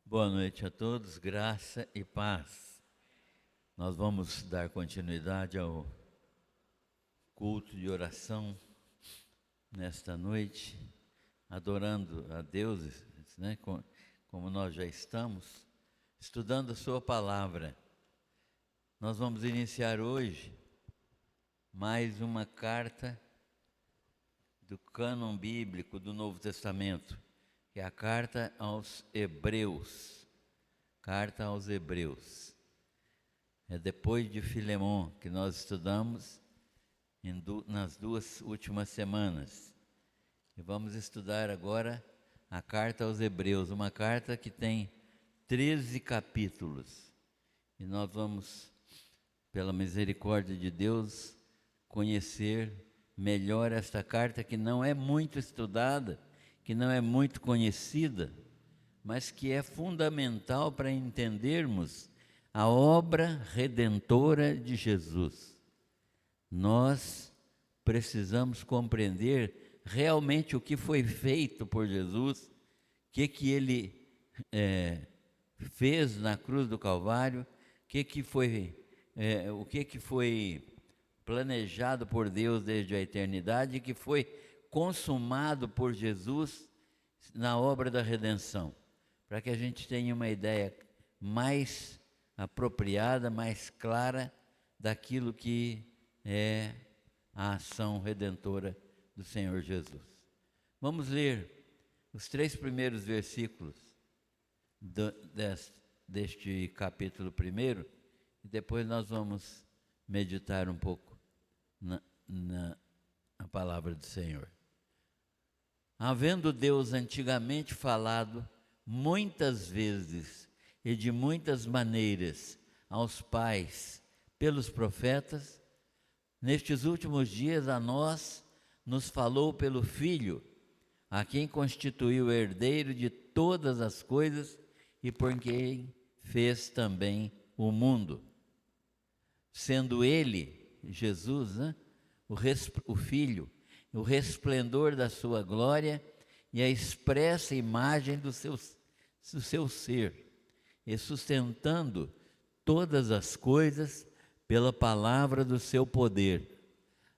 Boa noite a todos, graça e paz. Nós vamos dar continuidade ao culto de oração nesta noite, adorando a Deus, né, como nós já estamos, estudando a Sua palavra. Nós vamos iniciar hoje mais uma carta do cânon bíblico do Novo Testamento, que é a carta aos Hebreus. Carta aos Hebreus. É depois de Filemon, que nós estudamos nas duas últimas semanas. E vamos estudar agora a carta aos Hebreus, uma carta que tem 13 capítulos. E nós vamos, pela misericórdia de Deus, conhecer melhor esta carta, que não é muito estudada, que não é muito conhecida, mas que é fundamental para entendermos a obra redentora de Jesus. Nós precisamos compreender realmente o que foi feito por Jesus, o que Ele fez na cruz do Calvário, o que foi planejado por Deus desde a eternidade, que foi consumado por Jesus na obra da redenção, para que a gente tenha uma ideia mais apropriada, mais clara daquilo que é a ação redentora do Senhor Jesus. Vamos ler os 3 primeiros versículos deste capítulo 1, e depois nós vamos meditar um pouco na palavra do Senhor. Havendo Deus antigamente falado muitas vezes e de muitas maneiras aos pais pelos profetas, nestes últimos dias a nós nos falou pelo Filho, a quem constituiu herdeiro de todas as coisas e por quem fez também o mundo. Sendo Ele, Jesus, o Filho, o resplendor da sua glória e a expressa imagem do seu ser, e sustentando todas as coisas pela palavra do seu poder,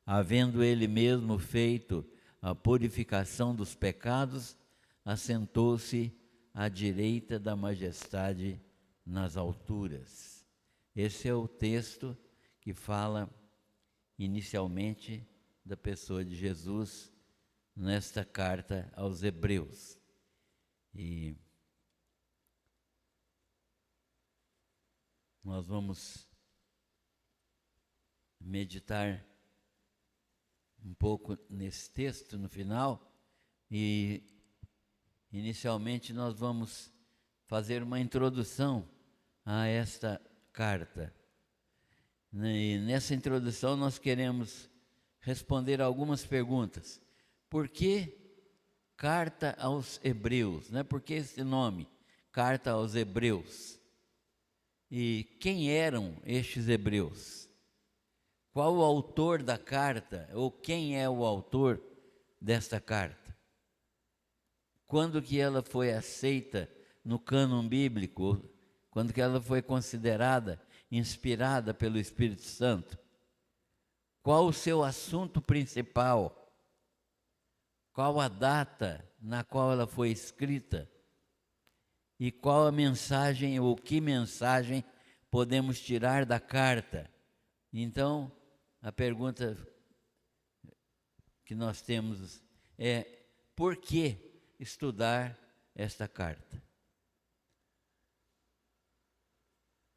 havendo Ele mesmo feito a purificação dos pecados, assentou-se à direita da majestade nas alturas. Esse é o texto que fala inicialmente da pessoa de Jesus nesta carta aos Hebreus. E nós vamos meditar um pouco nesse texto no final, e inicialmente nós vamos fazer uma introdução a esta carta. E nessa introdução nós queremos responder algumas perguntas. Por que carta aos Hebreus? Por que esse nome, carta aos Hebreus? E quem eram estes hebreus? Qual o autor da carta, ou quem é o autor desta carta? Quando que ela foi aceita no cânon bíblico? Quando que ela foi considerada inspirada pelo Espírito Santo? Qual o seu assunto principal? Qual a data na qual ela foi escrita? E qual a mensagem, ou que mensagem podemos tirar da carta? Então, a pergunta que nós temos é: por que estudar esta carta?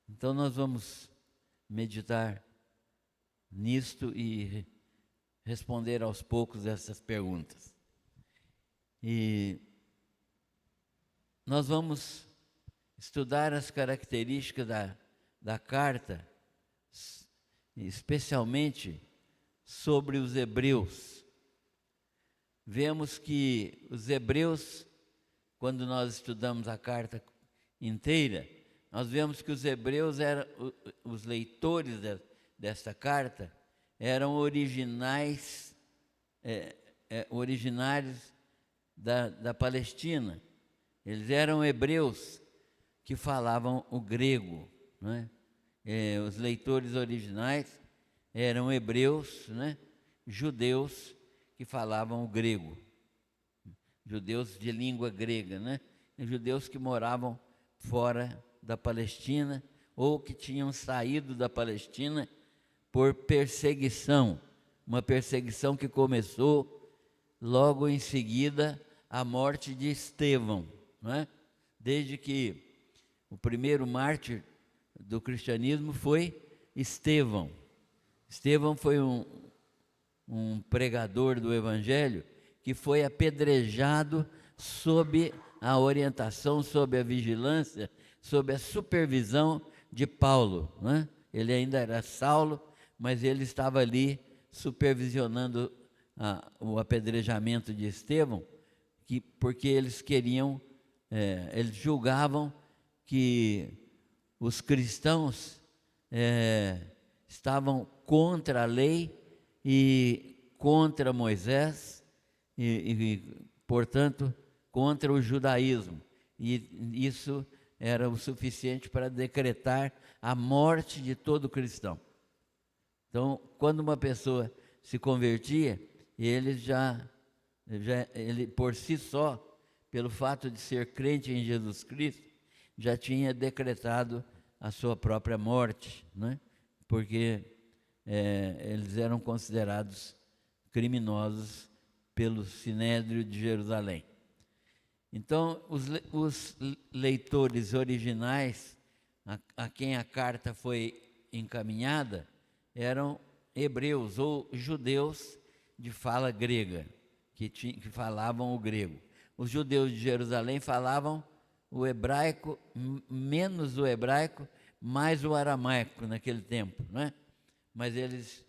Então nós vamos meditar nisto e responder aos poucos essas perguntas. E nós vamos estudar as características da carta, especialmente sobre os hebreus. Vemos que os hebreus, quando nós estudamos a carta inteira, nós vemos que os hebreus eram, os leitores desta carta, eram originários da Palestina. Eles eram hebreus, que falavam o grego, né? Os leitores originais eram hebreus, né? Judeus que falavam o grego, judeus de língua grega, né? Judeus que moravam fora da Palestina ou que tinham saído da Palestina por perseguição, uma perseguição que começou logo em seguida a morte de Estevão, né? Desde que o primeiro mártir do cristianismo foi Estevão. Estevão foi um pregador do evangelho que foi apedrejado sob a orientação, sob a vigilância, sob a supervisão de Paulo, né? Ele ainda era Saulo, mas ele estava ali supervisionando o apedrejamento de Estevão, porque eles queriam, eles julgavam que os cristãos estavam contra a lei e contra Moisés portanto, contra o judaísmo. E isso era o suficiente para decretar a morte de todo cristão. Então, quando uma pessoa se convertia, ele ele por si só, pelo fato de ser crente em Jesus Cristo, já tinha decretado a sua própria morte, né? Porque eles eram considerados criminosos pelo Sinédrio de Jerusalém. Então, os leitores originais a quem a carta foi encaminhada eram hebreus ou judeus de fala grega, que falavam o grego. Os judeus de Jerusalém falavam o hebraico, menos o hebraico, mais o aramaico naquele tempo, né? Mas eles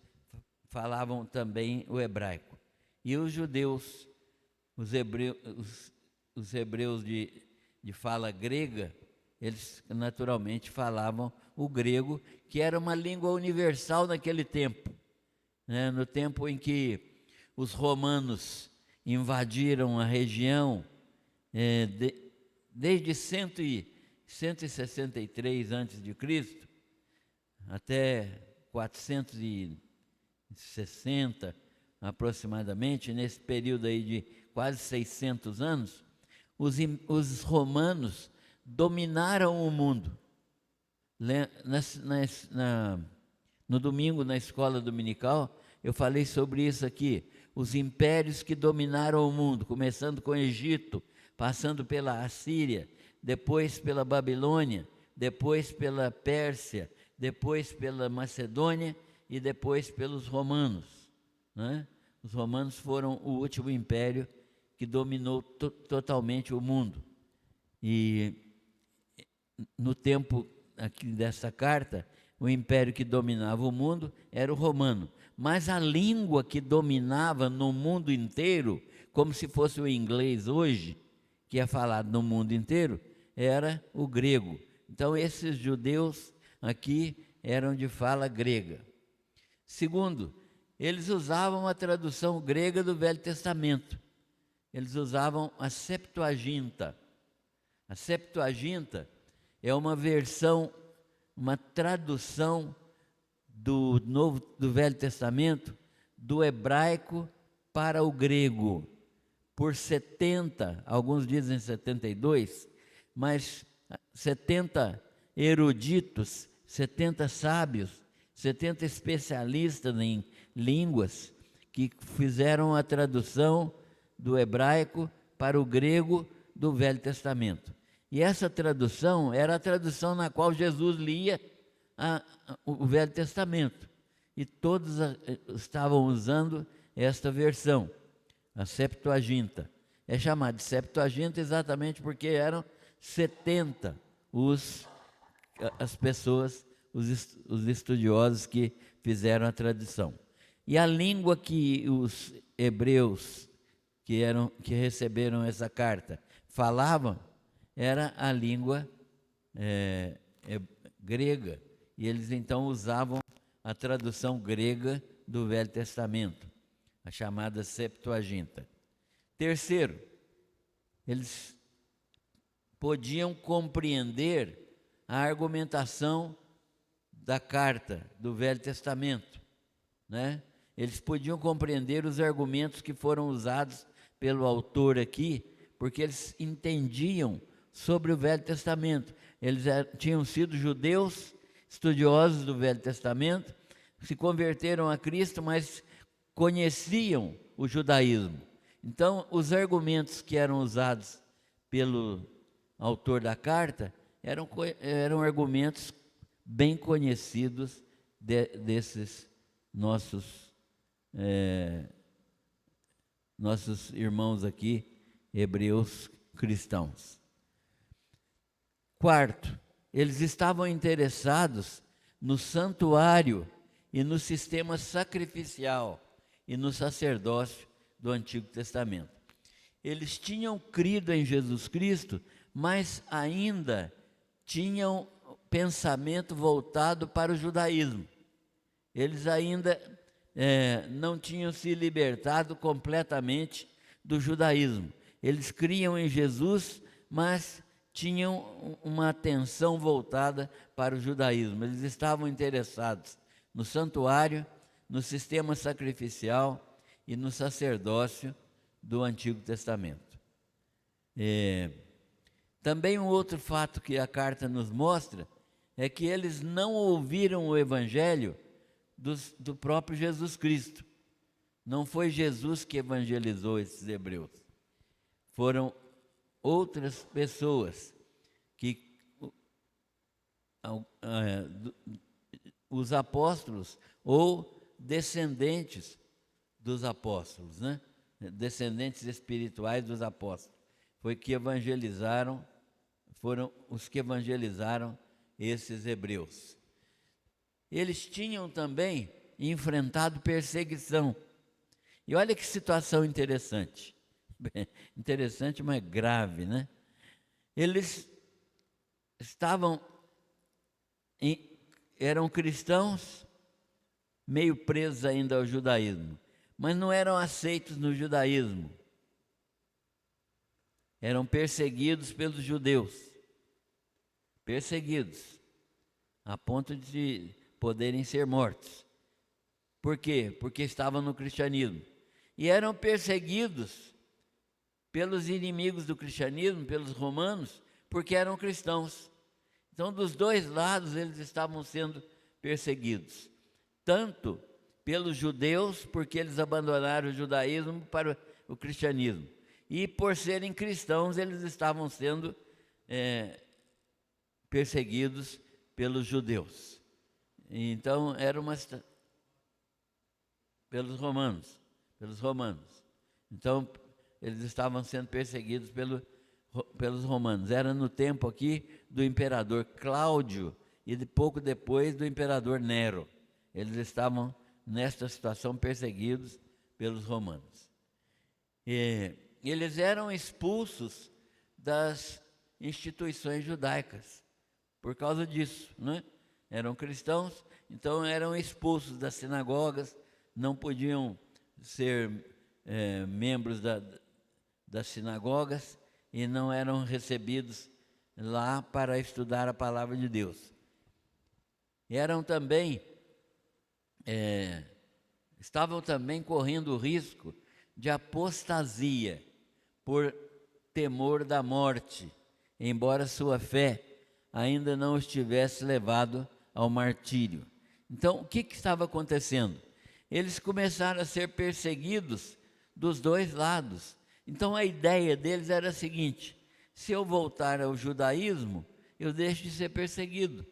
falavam também o hebraico. E os judeus, os hebreus de fala grega, eles naturalmente falavam o grego, que era uma língua universal naquele tempo, né? No tempo em que os romanos invadiram a região, desde 163 a.C. até 460 aproximadamente, nesse período aí de quase 600 anos, os romanos dominaram o mundo. No domingo, na escola dominical, eu falei sobre isso aqui. Os impérios que dominaram o mundo, começando com o Egito, passando pela Assíria, depois pela Babilônia, depois pela Pérsia, depois pela Macedônia e depois pelos romanos, né? Os romanos foram o último império que dominou totalmente o mundo. E no tempo aqui dessa carta, o império que dominava o mundo era o romano. Mas a língua que dominava no mundo inteiro, como se fosse o inglês hoje, que é falado no mundo inteiro, era o grego. Então, esses judeus aqui eram de fala grega. Segundo, eles usavam a tradução grega do Velho Testamento. Eles usavam a Septuaginta. A Septuaginta é uma versão, uma tradução do Velho Testamento, do hebraico para o grego, por 70, alguns dizem 72, mas 70 eruditos, 70 sábios, 70 especialistas em línguas, que fizeram a tradução do hebraico para o grego do Velho Testamento. E essa tradução era a tradução na qual Jesus lia o Velho Testamento. E todos estavam usando esta versão, a Septuaginta. É chamada de Septuaginta exatamente porque eram 70 as pessoas, os estudiosos que fizeram a tradução. E a língua que os hebreus que receberam essa carta falavam era a língua grega. E eles então usavam a tradução grega do Velho Testamento, a chamada Septuaginta. Terceiro, eles, podiam compreender a argumentação da carta do Velho Testamento, né? Eles podiam compreender os argumentos que foram usados pelo autor aqui, porque eles entendiam sobre o Velho Testamento. Eles tinham sido judeus, estudiosos do Velho Testamento, se converteram a Cristo, mas conheciam o judaísmo. Então, os argumentos que eram usados pelo autor da carta eram argumentos bem conhecidos desses nossos irmãos aqui, hebreus cristãos. Quarto, eles estavam interessados no santuário e no sistema sacrificial e no sacerdócio do Antigo Testamento. Eles tinham crido em Jesus Cristo, mas ainda tinham pensamento voltado para o judaísmo. Eles ainda não tinham se libertado completamente do judaísmo. Eles criam em Jesus, mas tinham uma atenção voltada para o judaísmo. Eles estavam interessados no santuário, no sistema sacrificial e no sacerdócio do Antigo Testamento. Também um outro fato que a carta nos mostra é que eles não ouviram o evangelho do próprio Jesus Cristo. Não foi Jesus que evangelizou esses hebreus. Foram outras pessoas que os apóstolos ou descendentes dos apóstolos, né? Descendentes espirituais dos apóstolos, foram os que evangelizaram esses hebreus. Eles tinham também enfrentado perseguição. E olha que situação interessante. Interessante, mas grave, né? Eles eram cristãos, meio presos ainda ao judaísmo, mas não eram aceitos no judaísmo. Eram perseguidos pelos judeus. Perseguidos, a ponto de poderem ser mortos. Por quê? Porque estavam no cristianismo. E eram perseguidos pelos inimigos do cristianismo, pelos romanos, porque eram cristãos. Então, dos dois lados, eles estavam sendo perseguidos. Tanto pelos judeus, porque eles abandonaram o judaísmo para o cristianismo. E por serem cristãos, eles estavam sendo perseguidos pelos judeus. Então, era pelos romanos. Então, eles estavam sendo perseguidos pelos romanos. Era no tempo aqui do imperador Cláudio e pouco depois do imperador Nero. Eles estavam nesta situação perseguidos pelos romanos. E eles eram expulsos das instituições judaicas por causa disso, né? Eram cristãos, então eram expulsos das sinagogas, não podiam ser membros das sinagogas e não eram recebidos lá para estudar a palavra de Deus. Estavam também correndo o risco de apostasia por temor da morte, embora sua fé ainda não os tivesse levado ao martírio. Então, o que estava acontecendo? Eles começaram a ser perseguidos dos dois lados. Então, a ideia deles era a seguinte: se eu voltar ao judaísmo, eu deixo de ser perseguido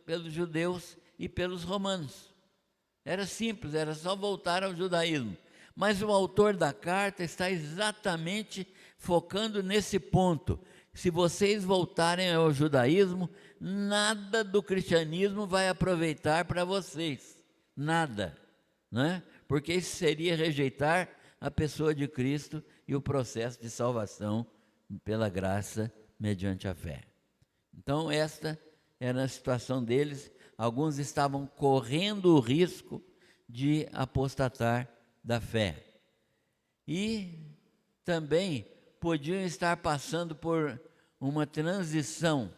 pelos judeus e pelos romanos. Era simples, era só voltar ao judaísmo. Mas o autor da carta está exatamente focando nesse ponto. Se vocês voltarem ao judaísmo, nada do cristianismo vai aproveitar para vocês. Nada, né? Porque isso seria rejeitar a pessoa de Cristo e o processo de salvação pela graça mediante a fé. Então, esta era a situação deles. Alguns estavam correndo o risco de apostatar da fé. E também podiam estar passando por uma transição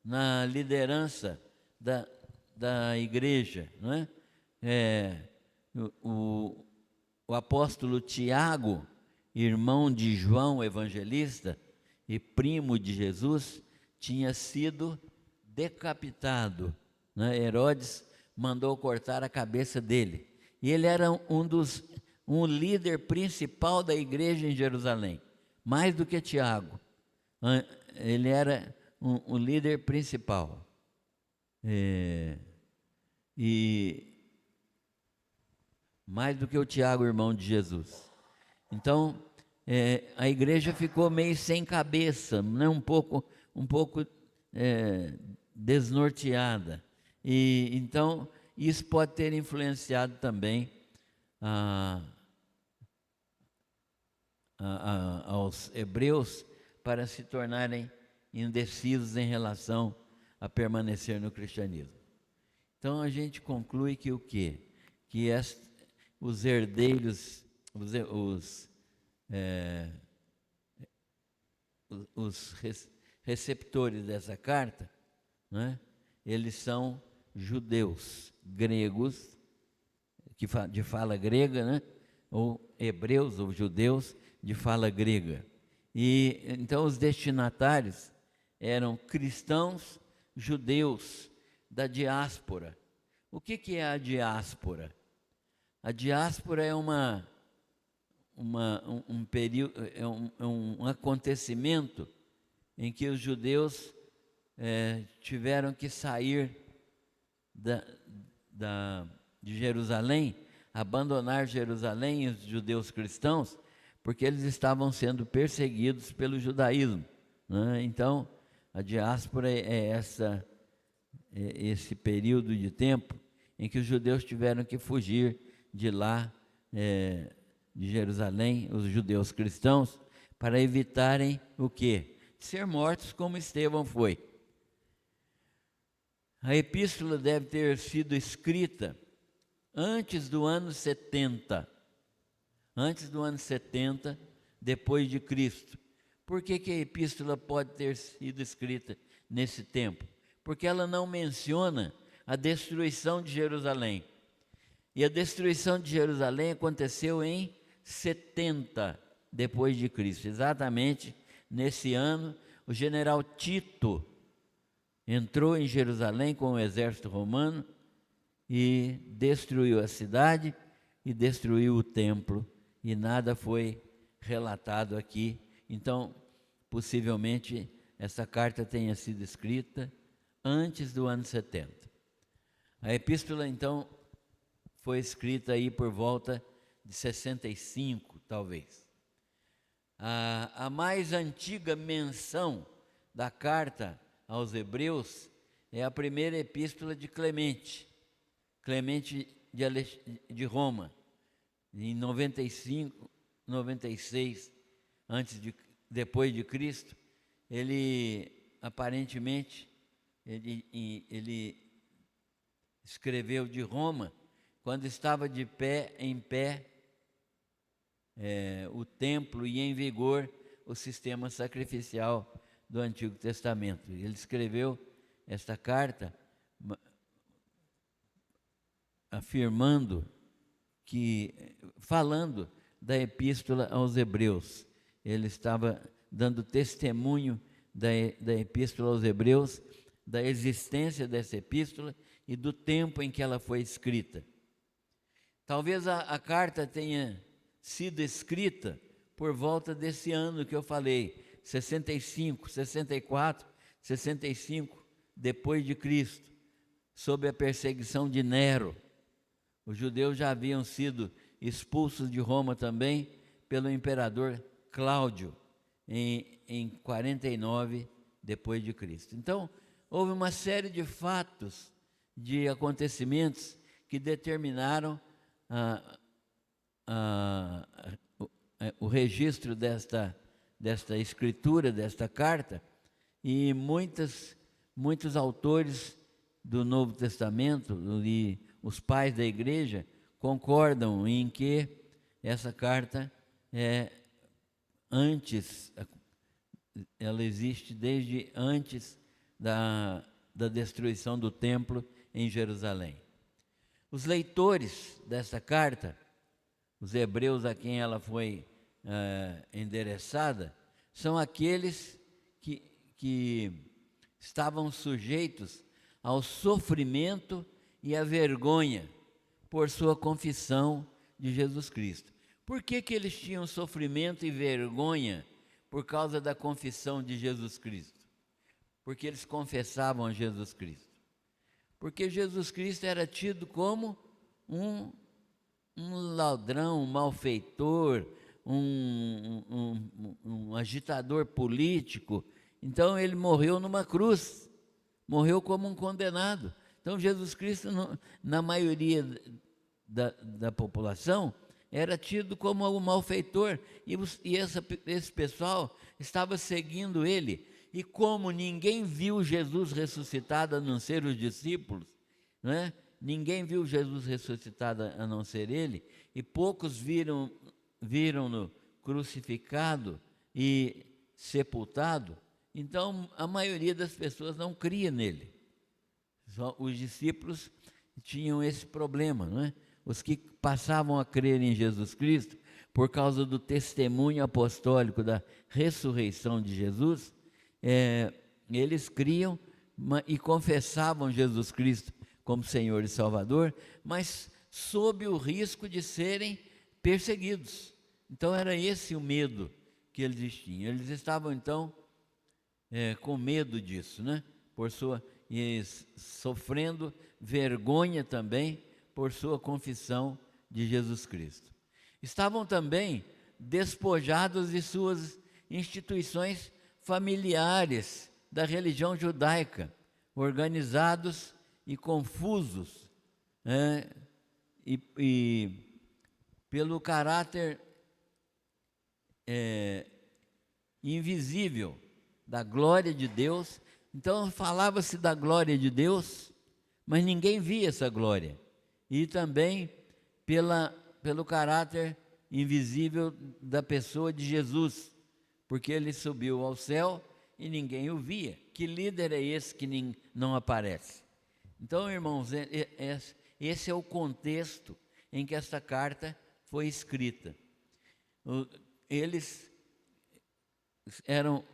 na liderança da igreja, não é? O apóstolo Tiago, irmão de João Evangelista e primo de Jesus, tinha sido decapitado, né? Herodes mandou cortar a cabeça dele. E ele era um líder principal da igreja em Jerusalém, mais do que Tiago. Ele era um líder principal. E mais do que o Tiago, irmão de Jesus. Então, a igreja ficou meio sem cabeça, né? um pouco desnorteada. E então isso pode ter influenciado também aos hebreus para se tornarem indecisos em relação a permanecer no cristianismo. Então a gente conclui que o quê? Que os herdeiros, os receptores dessa carta, né, eles são judeus, gregos, de fala grega, né, ou hebreus ou judeus de fala grega. E então os destinatários eram cristãos judeus da diáspora. O que é a diáspora? A diáspora é um período, um acontecimento em que os judeus tiveram que sair de Jerusalém, abandonar Jerusalém, os judeus cristãos, porque eles estavam sendo perseguidos pelo judaísmo, né? Então, a diáspora é esse período de tempo em que os judeus tiveram que fugir de lá, de Jerusalém, os judeus cristãos, para evitarem o quê? Ser mortos como Estevão foi. A epístola deve ter sido escrita antes do ano 70. Antes do ano 70, depois de Cristo. Por que a epístola pode ter sido escrita nesse tempo? Porque ela não menciona a destruição de Jerusalém. E a destruição de Jerusalém aconteceu em 70 depois de Cristo. Exatamente nesse ano, o general Tito entrou em Jerusalém com o exército romano e destruiu a cidade e destruiu o templo. E nada foi relatado aqui. Então, possivelmente, essa carta tenha sido escrita antes do ano 70. A epístola, então, foi escrita aí por volta de 65, talvez. A mais antiga menção da carta aos hebreus é a primeira epístola de Clemente de Roma, em 95, 96, depois de Cristo. Ele aparentemente ele escreveu de Roma quando estava em pé o templo e em vigor o sistema sacrificial do Antigo Testamento. Ele escreveu esta carta falando da epístola aos hebreus. Ele estava dando testemunho da epístola aos hebreus, da existência dessa epístola e do tempo em que ela foi escrita. Talvez a carta tenha sido escrita por volta desse ano que eu falei, 65, 64, 65 depois de Cristo, sob a perseguição de Nero. Os judeus já haviam sido expulsos de Roma também pelo imperador Cláudio em 49 depois de Cristo. Então, houve uma série de fatos, de acontecimentos que determinaram o registro desta escritura, desta carta, e muitos autores do Novo Testamento e os pais da igreja concordam em que essa carta ela existe desde antes da destruição do templo em Jerusalém. Os leitores dessa carta, os hebreus a quem ela foi endereçada, são aqueles que estavam sujeitos ao sofrimento e à vergonha por sua confissão de Jesus Cristo. Por que eles tinham sofrimento e vergonha por causa da confissão de Jesus Cristo? Porque eles confessavam a Jesus Cristo. Porque Jesus Cristo era tido como um ladrão, um malfeitor, um agitador político. Então ele morreu numa cruz, morreu como um condenado. Então Jesus Cristo, na maioria da população, era tido como um malfeitor, e esse pessoal estava seguindo ele. E como ninguém viu Jesus ressuscitado a não ser os discípulos, né? Ninguém viu Jesus ressuscitado a não ser ele, e poucos viram-no crucificado e sepultado. Então a maioria das pessoas não cria nele. Só os discípulos tinham esse problema, não é? Os que passavam a crer em Jesus Cristo por causa do testemunho apostólico da ressurreição de Jesus, eles criam e confessavam Jesus Cristo como Senhor e Salvador, mas sob o risco de serem perseguidos. Então era esse o medo que eles tinham. Eles estavam então com medo disso, né? E sofrendo vergonha também por sua confissão de Jesus Cristo. Estavam também despojados de suas instituições familiares da religião judaica, organizados e confusos, e pelo caráter invisível da glória de Deus. Então falava-se da glória de Deus, mas ninguém via essa glória. E também pelo caráter invisível da pessoa de Jesus, porque ele subiu ao céu e ninguém o via. Que líder é esse que não aparece? Então, irmãos, esse é o contexto em que esta carta foi escrita. Eles eram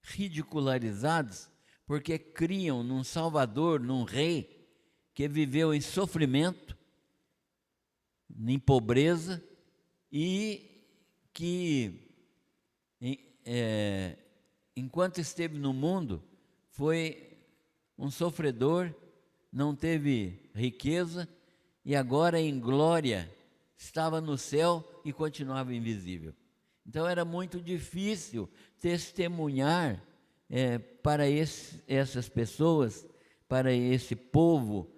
ridicularizados porque criam num Salvador, num rei que viveu em sofrimento, em pobreza, e que enquanto esteve no mundo foi um sofredor, não teve riqueza, e agora em glória estava no céu e continuava invisível. Então era muito difícil testemunhar para essas pessoas, para esse povo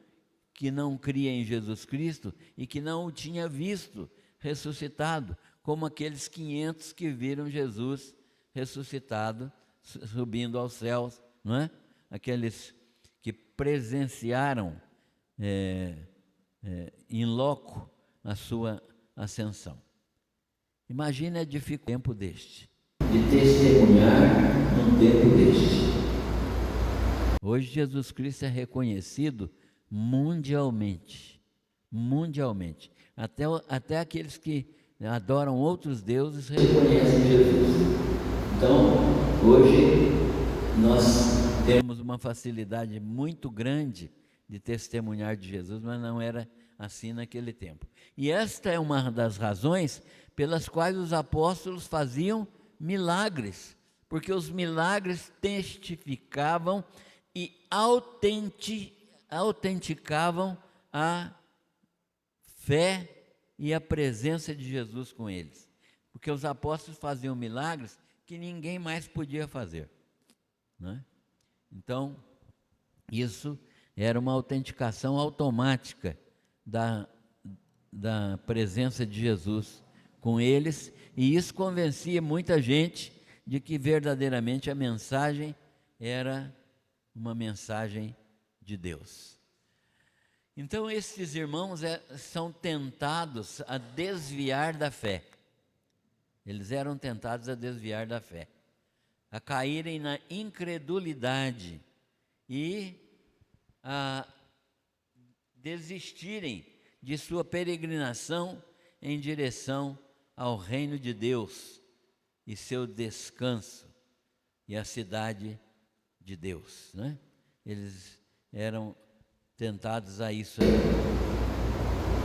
que não cria em Jesus Cristo e que não o tinha visto ressuscitado, como aqueles 500 que viram Jesus ressuscitado, subindo aos céus, não é? Aqueles que presenciaram in loco a sua ascensão. Imagine a dificuldade tempo deste, de testemunhar num tempo deste. Hoje Jesus Cristo é reconhecido mundialmente. Até aqueles que adoram outros deuses reconhecem Jesus. Então, hoje nós temos uma facilidade muito grande de testemunhar de Jesus, mas não era assim naquele tempo. E esta é uma das razões pelas quais os apóstolos faziam milagres, porque os milagres testificavam e autenticavam a fé e a presença de Jesus com eles, porque os apóstolos faziam milagres que ninguém mais podia fazer, né? Então, isso era uma autenticação automática da presença de Jesus com eles, e isso convencia muita gente de que verdadeiramente a mensagem era uma mensagem de Deus. Então esses irmãos são tentados a desviar da fé. Eles eram tentados a desviar da fé, a caírem na incredulidade e a desistirem de sua peregrinação em direção ao reino de Deus e seu descanso e a cidade de Deus, né? Eles eram tentados a isso aí.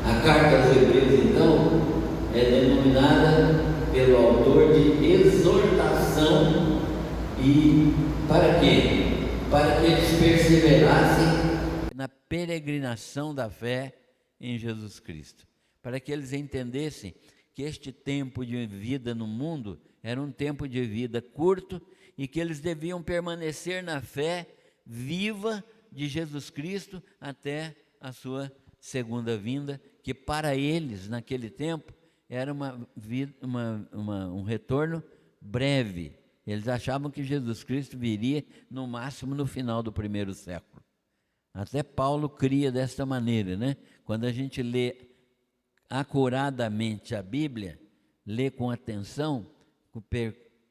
A carta aos Hebreus, então, é denominada pelo autor de exortação. E para quê? Para que eles perseverassem na peregrinação da fé em Jesus Cristo, para que eles entendessem que este tempo de vida no mundo era um tempo de vida curto e que eles deviam permanecer na fé viva de Jesus Cristo até a sua segunda vinda, que para eles naquele tempo era um retorno breve. Eles achavam que Jesus Cristo viria no máximo no final do primeiro século. Até Paulo cria desta maneira, né? Quando a gente lê acuradamente a Bíblia, lê com atenção,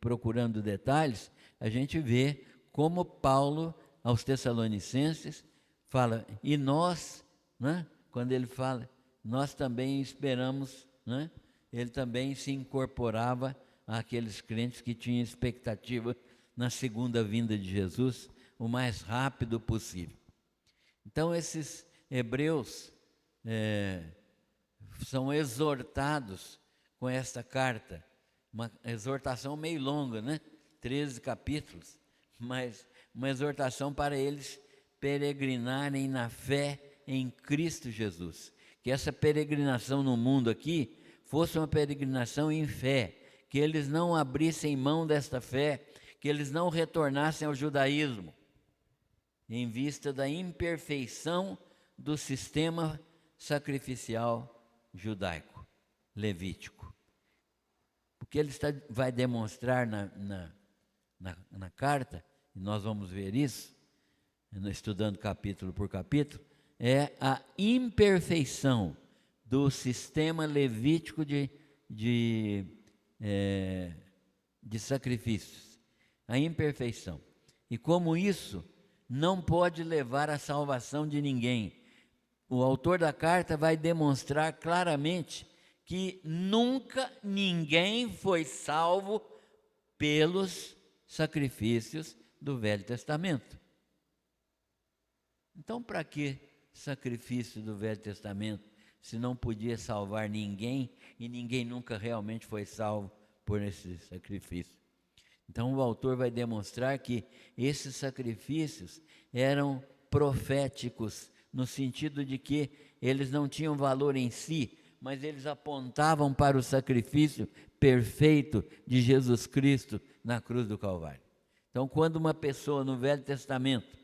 procurando detalhes, a gente vê como Paulo, aos Tessalonicenses, fala, e nós, né? Quando ele fala, nós também esperamos, né? Ele também se incorporava àqueles crentes que tinham expectativa na segunda vinda de Jesus o mais rápido possível. Então esses hebreus são exortados com esta carta, uma exortação meio longa, né? 13 capítulos, mas uma exortação para eles peregrinarem na fé em Cristo Jesus. Que essa peregrinação no mundo aqui fosse uma peregrinação em fé, que eles não abrissem mão desta fé, que eles não retornassem ao judaísmo, em vista da imperfeição do sistema sacrificial judaico, levítico. O que ele vai demonstrar na carta, e nós vamos ver isso, estudando capítulo por capítulo, é a imperfeição do sistema levítico de sacrifícios, a imperfeição. E como isso não pode levar à salvação de ninguém. O autor da carta vai demonstrar claramente que nunca ninguém foi salvo pelos sacrifícios do Velho Testamento. Então, para que sacrifício do Velho Testamento, se não podia salvar ninguém e ninguém nunca realmente foi salvo por esse sacrifício? Então o autor vai demonstrar que esses sacrifícios eram proféticos, no sentido de que eles não tinham valor em si, mas eles apontavam para o sacrifício perfeito de Jesus Cristo na cruz do Calvário. Então, quando uma pessoa no Velho Testamento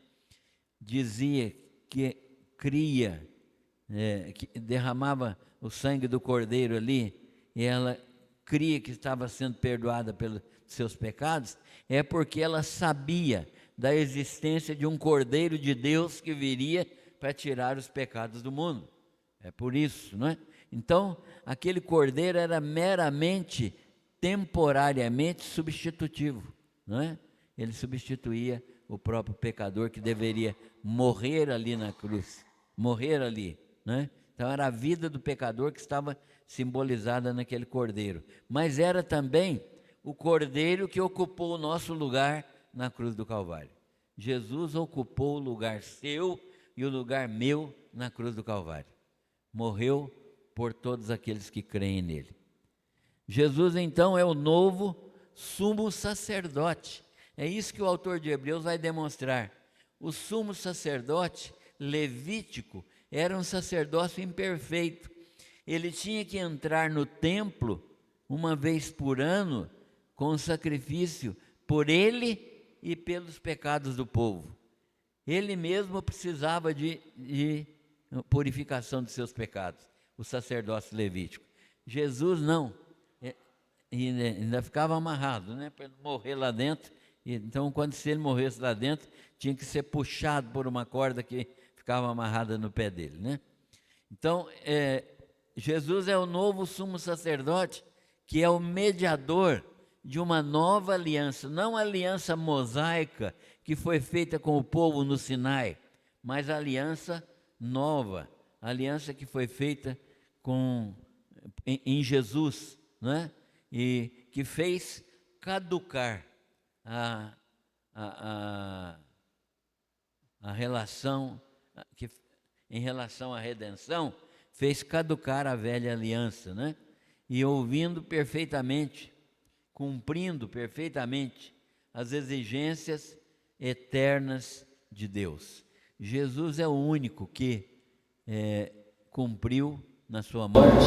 dizia que cria, que derramava o sangue do cordeiro ali, e ela cria que estava sendo perdoada pelos seus pecados, é porque ela sabia da existência de um cordeiro de Deus que viria para tirar os pecados do mundo. É por isso, não é? Então, aquele cordeiro era meramente, temporariamente substitutivo, não é? Ele substituía o próprio pecador que deveria morrer ali na cruz, morrer ali, né? Então era a vida do pecador que estava simbolizada naquele cordeiro, mas era também o cordeiro que ocupou o nosso lugar na cruz do Calvário. Jesus ocupou o lugar seu e o lugar meu na cruz do Calvário. Morreu por todos aqueles que creem nele. Jesus então é o novo sumo sacerdote. É isso que o autor de Hebreus vai demonstrar. O sumo sacerdote levítico era um sacerdócio imperfeito. Ele tinha que entrar no templo uma vez por ano com sacrifício por ele e pelos pecados do povo. Ele mesmo precisava de purificação de seus pecados, o sacerdócio levítico. Jesus não, ainda ficava amarrado, né, para morrer lá dentro. Então, se ele morresse lá dentro, tinha que ser puxado por uma corda que ficava amarrada no pé dele, né? Então, Jesus é o novo sumo sacerdote que é o mediador de uma nova aliança, não a aliança mosaica que foi feita com o povo no Sinai, mas a aliança nova, a aliança que foi feita em Jesus, né? E que fez caducar a relação, que em relação à redenção, fez caducar a velha aliança, né? E ouvindo perfeitamente, cumprindo perfeitamente as exigências eternas de Deus. Jesus é o único que cumpriu na sua morte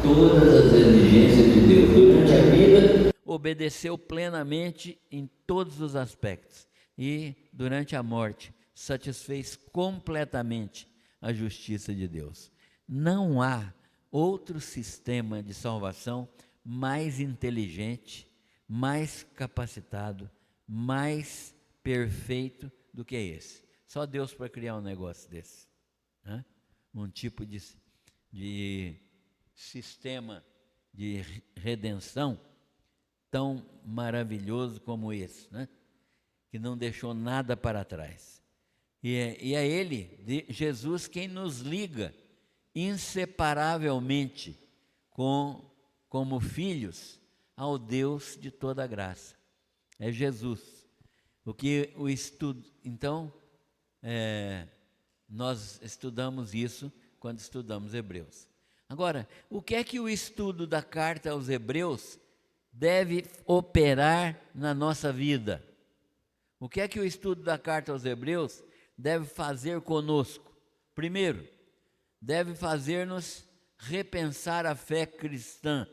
todas as exigências de Deus. Durante a vida, obedeceu plenamente em todos os aspectos. E durante a morte, satisfez completamente a justiça de Deus. Não há outro sistema de salvação mais inteligente, mais capacitado, mais perfeito do que esse. Só Deus para criar um negócio desse, né? Um tipo de sistema de redenção tão maravilhoso como esse, né? Que não deixou nada para trás. E é Ele, Jesus, quem nos liga inseparavelmente como filhos ao Deus de toda graça. É Jesus. Então, nós estudamos isso quando estudamos Hebreus. Agora, o que é que o estudo da carta aos Hebreus deve operar na nossa vida? O que é que o estudo da carta aos Hebreus deve fazer conosco? Primeiro, deve fazer-nos repensar a fé cristã,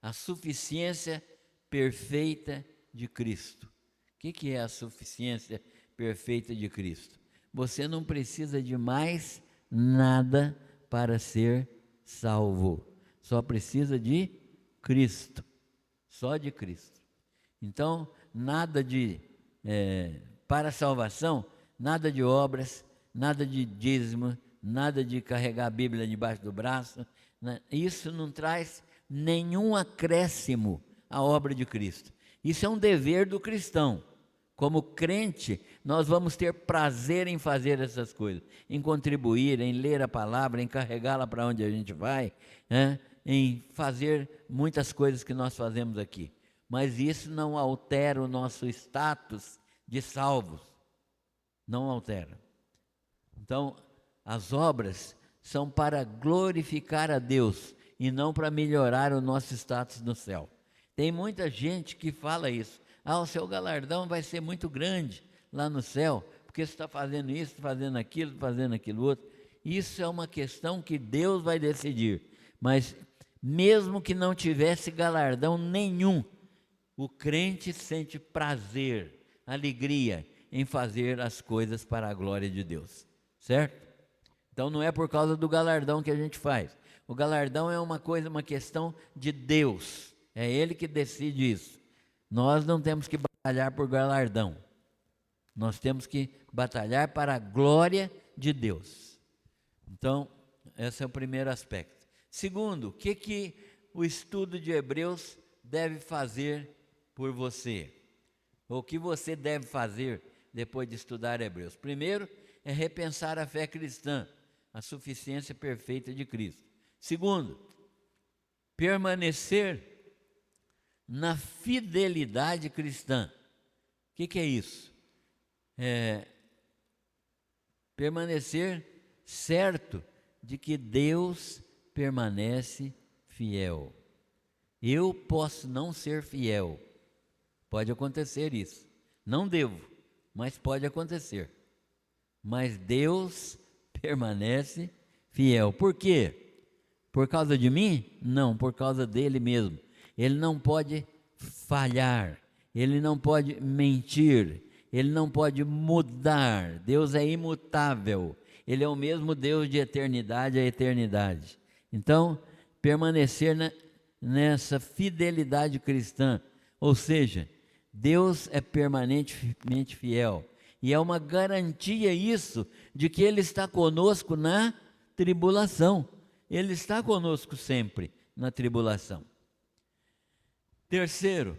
a suficiência perfeita de Cristo. O que é a suficiência perfeita de Cristo? Você não precisa de mais nada para ser salvo, só precisa de Cristo, só de Cristo. Então, nada para a salvação, nada de obras, nada de dízimo, nada de carregar a Bíblia debaixo do braço, né? Isso não traz nenhum acréscimo à obra de Cristo. Isso é um dever do cristão. Como crente, nós vamos ter prazer em fazer essas coisas, em contribuir, em ler a palavra, em carregá-la para onde a gente vai, né? Em fazer muitas coisas que nós fazemos aqui. Mas isso não altera o nosso status de salvos. Não altera. Então, as obras são para glorificar a Deus e não para melhorar o nosso status no céu. Tem muita gente que fala isso. O seu galardão vai ser muito grande lá no céu, porque você está fazendo isso, fazendo aquilo outro. Isso é uma questão que Deus vai decidir. Mas mesmo que não tivesse galardão nenhum, o crente sente prazer, alegria em fazer as coisas para a glória de Deus, certo? Então não é por causa do galardão que a gente faz. O galardão é uma questão de Deus. É Ele que decide isso. Nós não temos que batalhar por galardão. Nós temos que batalhar para a glória de Deus. Então, esse é o primeiro aspecto. Segundo, o que o estudo de Hebreus deve fazer por você? Ou o que você deve fazer depois de estudar Hebreus? Primeiro, é repensar a fé cristã, a suficiência perfeita de Cristo. Segundo, permanecer na fidelidade cristã. O que é isso? Permanecer certo de que Deus permanece fiel. Eu posso não ser fiel, pode acontecer isso. Não devo, mas pode acontecer. Mas Deus permanece fiel. Por quê? Por causa de mim? Não, por causa dele mesmo. Ele não pode falhar, ele não pode mentir, ele não pode mudar. Deus é imutável, ele é o mesmo Deus de eternidade a eternidade. Então, permanecer nessa fidelidade cristã, ou seja, Deus é permanentemente fiel. E é uma garantia isso, de que Ele está conosco na tribulação. Ele está conosco sempre, na tribulação. Terceiro,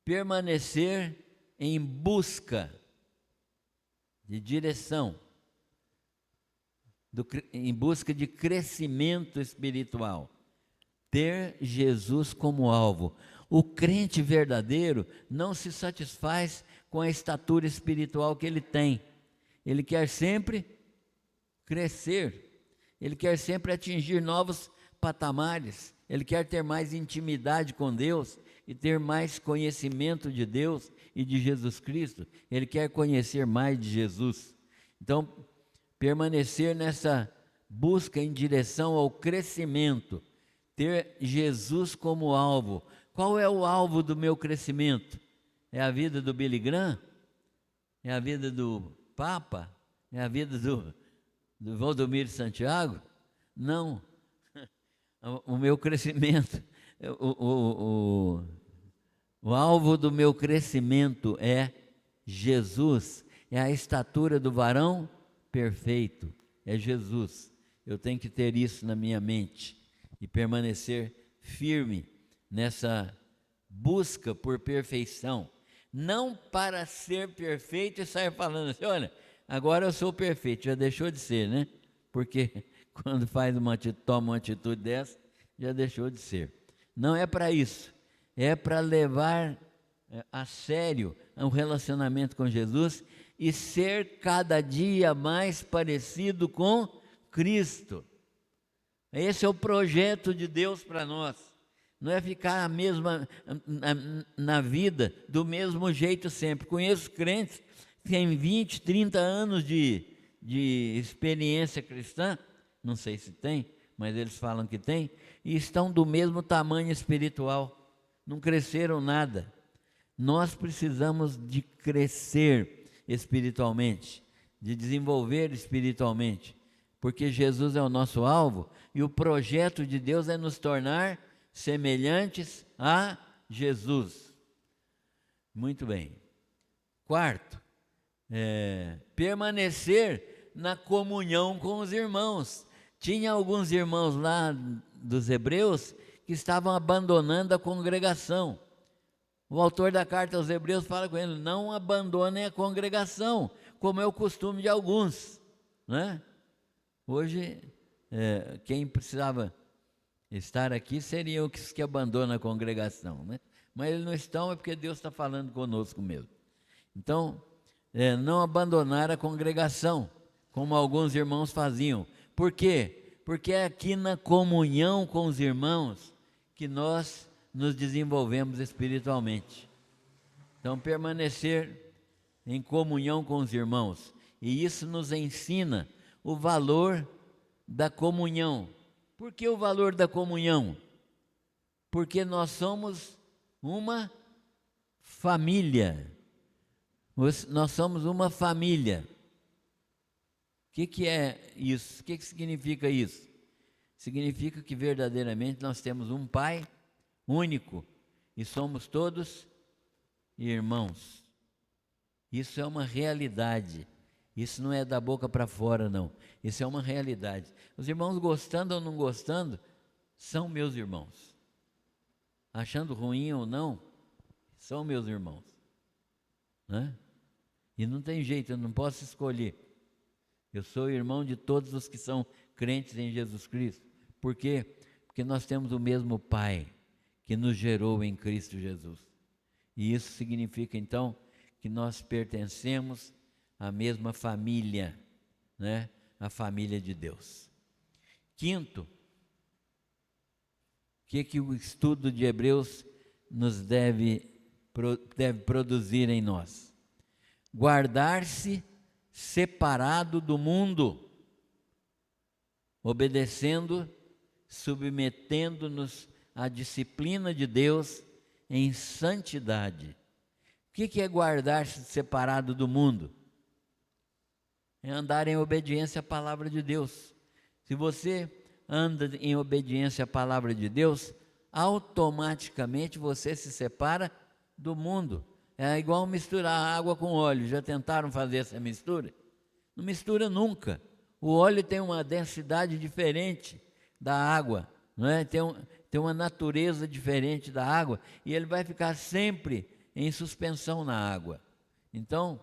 permanecer em busca de direção, em busca de crescimento espiritual. Ter Jesus como alvo. O crente verdadeiro não se satisfaz com a estatura espiritual que ele tem. Ele quer sempre crescer. Ele quer sempre atingir novos patamares. Ele quer ter mais intimidade com Deus e ter mais conhecimento de Deus e de Jesus Cristo. Ele quer conhecer mais de Jesus. Então, permanecer nessa busca em direção ao crescimento, ter Jesus como alvo. Qual é o alvo do meu crescimento? É a vida do Billy Graham? É a vida do Papa? É a vida do Valdomiro Santiago? Não. O meu crescimento, o alvo do meu crescimento é Jesus, é a estatura do varão perfeito, é Jesus. Eu tenho que ter isso na minha mente e permanecer firme nessa busca por perfeição, não para ser perfeito e sair falando assim, olha, agora eu sou perfeito, já deixou de ser, né? Porque quando toma uma atitude dessa, já deixou de ser. Não é para isso, é para levar a sério um relacionamento com Jesus e ser cada dia mais parecido com Cristo. Esse é o projeto de Deus para nós. Não é ficar na vida do mesmo jeito sempre. Conheço crentes que têm 20, 30 anos de experiência cristã, não sei se tem, mas eles falam que tem, e estão do mesmo tamanho espiritual, não cresceram nada. Nós precisamos de crescer espiritualmente, de desenvolver espiritualmente, porque Jesus é o nosso alvo e o projeto de Deus é nos tornar semelhantes a Jesus. Muito bem. Quarto, permanecer na comunhão com os irmãos. Tinha alguns irmãos lá dos Hebreus que estavam abandonando a congregação. O autor da carta aos Hebreus fala com ele, não abandonem a congregação, como é o costume de alguns, né? Hoje, quem precisava estar aqui seriam os que abandonam a congregação, né? Mas eles não estão, é porque Deus está falando conosco mesmo. Então, não abandonar a congregação, como alguns irmãos faziam. Por quê? Porque é aqui na comunhão com os irmãos que nós nos desenvolvemos espiritualmente. Então, permanecer em comunhão com os irmãos. E isso nos ensina o valor da comunhão. Por que o valor da comunhão? Porque nós somos uma família. Nós somos uma família. O que é isso? O que significa isso? Significa que verdadeiramente nós temos um Pai único e somos todos irmãos. Isso é uma realidade. Isso não é da boca para fora, não. Isso é uma realidade. Os irmãos gostando ou não gostando, são meus irmãos. Achando ruim ou não, são meus irmãos. Né? E não tem jeito, eu não posso escolher. Eu sou irmão de todos os que são crentes em Jesus Cristo. Por quê? Porque nós temos o mesmo Pai que nos gerou em Cristo Jesus. E isso significa, então, que nós pertencemos à mesma família, né? A família de Deus. Quinto, o que o estudo de Hebreus nos deve produzir em nós? Guardar-se separado do mundo, obedecendo, submetendo-nos à disciplina de Deus em santidade. O que é guardar-se separado do mundo? É andar em obediência à palavra de Deus. Se você anda em obediência à palavra de Deus, automaticamente você se separa do mundo. É igual misturar água com óleo. Já tentaram fazer essa mistura? Não mistura nunca. O óleo tem uma densidade diferente da água, não é? Tem uma natureza diferente da água e ele vai ficar sempre em suspensão na água. Então,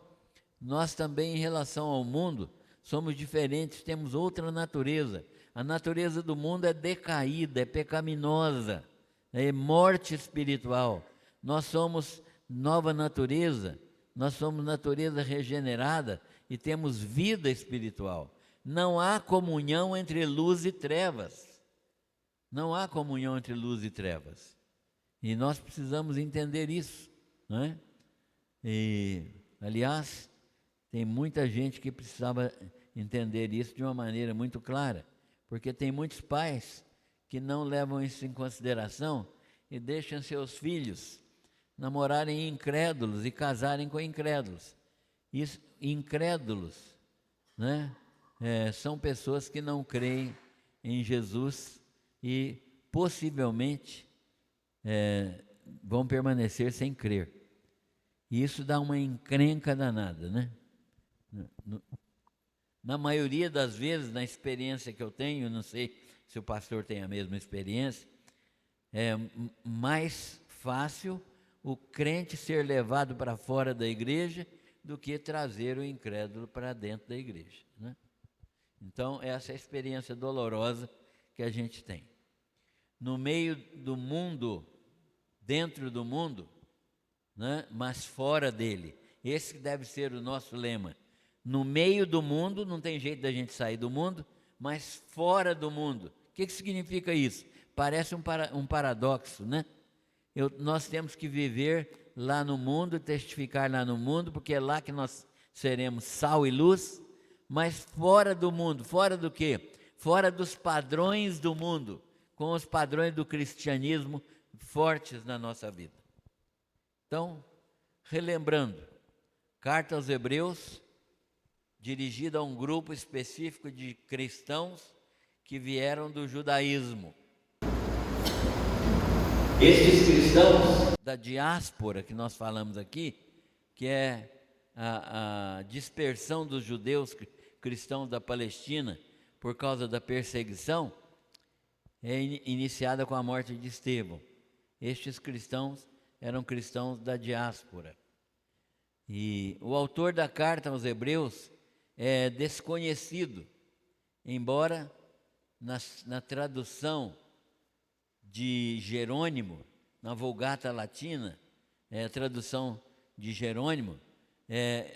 nós também, em relação ao mundo, somos diferentes, temos outra natureza. A natureza do mundo é decaída, é pecaminosa, é morte espiritual. Nós somos nova natureza, nós somos natureza regenerada e temos vida espiritual. Não há comunhão entre luz e trevas. Não há comunhão entre luz e trevas. E nós precisamos entender isso, não é? E, aliás, tem muita gente que precisava entender isso de uma maneira muito clara, porque tem muitos pais que não levam isso em consideração e deixam seus filhos namorarem incrédulos e casarem com incrédulos. Isso, incrédulos, né? São pessoas que não creem em Jesus e possivelmente vão permanecer sem crer. E isso dá uma encrenca danada, né? Na maioria das vezes, na experiência que eu tenho, não sei se o pastor tem a mesma experiência, é mais fácil o crente ser levado para fora da igreja do que trazer o incrédulo para dentro da igreja, né? Então, essa é a experiência dolorosa que a gente tem. No meio do mundo, dentro do mundo, né, mas fora dele. Esse deve ser o nosso lema. No meio do mundo, não tem jeito da gente sair do mundo, mas fora do mundo. O que significa isso? Parece um paradoxo, né? Nós temos que viver lá no mundo, testificar lá no mundo, porque é lá que nós seremos sal e luz, mas fora do mundo. Fora do quê? Fora dos padrões do mundo, com os padrões do cristianismo fortes na nossa vida. Então, relembrando, carta aos Hebreus, dirigida a um grupo específico de cristãos que vieram do judaísmo. Estes cristãos da diáspora que nós falamos aqui, que é a dispersão dos judeus cristãos da Palestina por causa da perseguição, é iniciada com a morte de Estevão. Estes cristãos eram cristãos da diáspora. E o autor da carta aos Hebreus é desconhecido, embora na tradução de Jerônimo, na Vulgata Latina, a tradução de Jerônimo,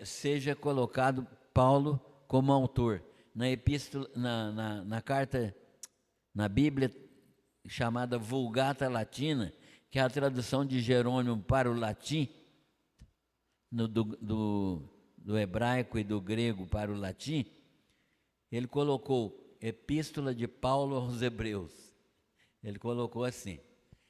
seja colocado Paulo como autor. Na epístola, na carta, na Bíblia chamada Vulgata Latina, que é a tradução de Jerônimo para o latim, do hebraico e do grego para o latim, ele colocou Epístola de Paulo aos Hebreus. Ele colocou assim.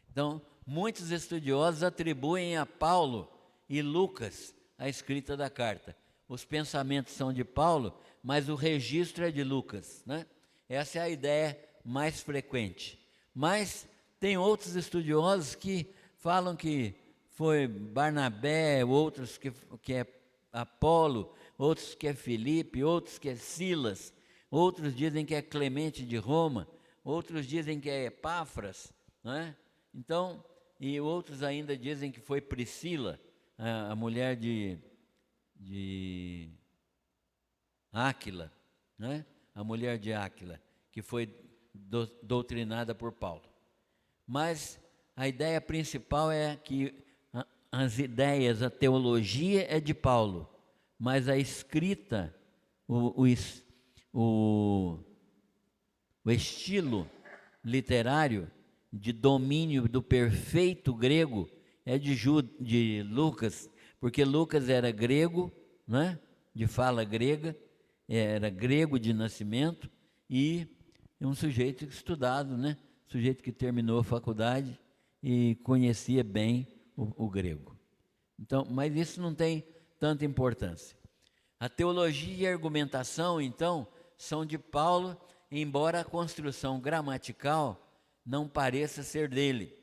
Então, muitos estudiosos atribuem a Paulo e Lucas a escrita da carta. Os pensamentos são de Paulo, mas o registro é de Lucas, né? Essa é a ideia mais frequente. Mas tem outros estudiosos que falam que foi Barnabé, outros que é Apolo, outros que é Filipe, outros que é Silas, outros dizem que é Clemente de Roma, outros dizem que é Epáfras, não é? Então, e outros ainda dizem que foi Priscila, a mulher de Áquila, né? A mulher de Áquila, que foi doutrinada por Paulo. Mas a ideia principal é que as ideias, a teologia é de Paulo, mas a escrita, o estilo literário de domínio do perfeito grego é de Lucas, porque Lucas era grego, né? De fala grega, era grego de nascimento e um sujeito estudado, né? Sujeito que terminou a faculdade e conhecia bem o grego. Então, mas isso não tem tanta importância. A teologia e a argumentação, então, são de Paulo, embora a construção gramatical não pareça ser dele.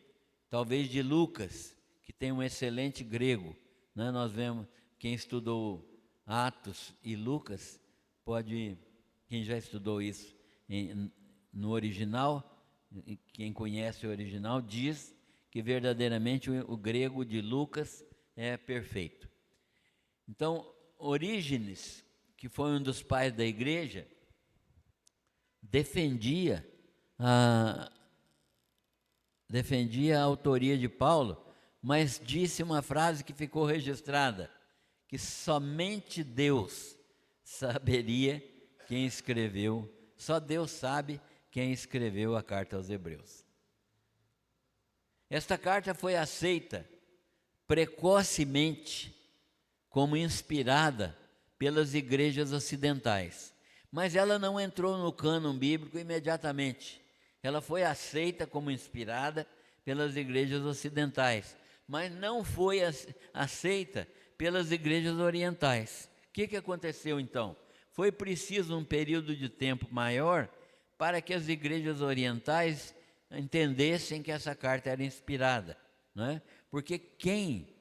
Talvez de Lucas, que tem um excelente grego, né? Nós vemos, quem estudou Atos e Lucas, quem já estudou isso no original, quem conhece o original diz que verdadeiramente o grego de Lucas é perfeito. Então, Orígenes, que foi um dos pais da igreja, defendia a autoria de Paulo, mas disse uma frase que ficou registrada, que somente Deus saberia quem escreveu, só Deus sabe quem escreveu a carta aos Hebreus. Esta carta foi aceita precocemente como inspirada pelas igrejas ocidentais, mas ela não entrou no cânon bíblico imediatamente. Ela foi aceita como inspirada pelas igrejas ocidentais, mas não foi aceita pelas igrejas orientais. O que aconteceu então? Foi preciso um período de tempo maior para que as igrejas orientais entendessem que essa carta era inspirada, não é? Porque quem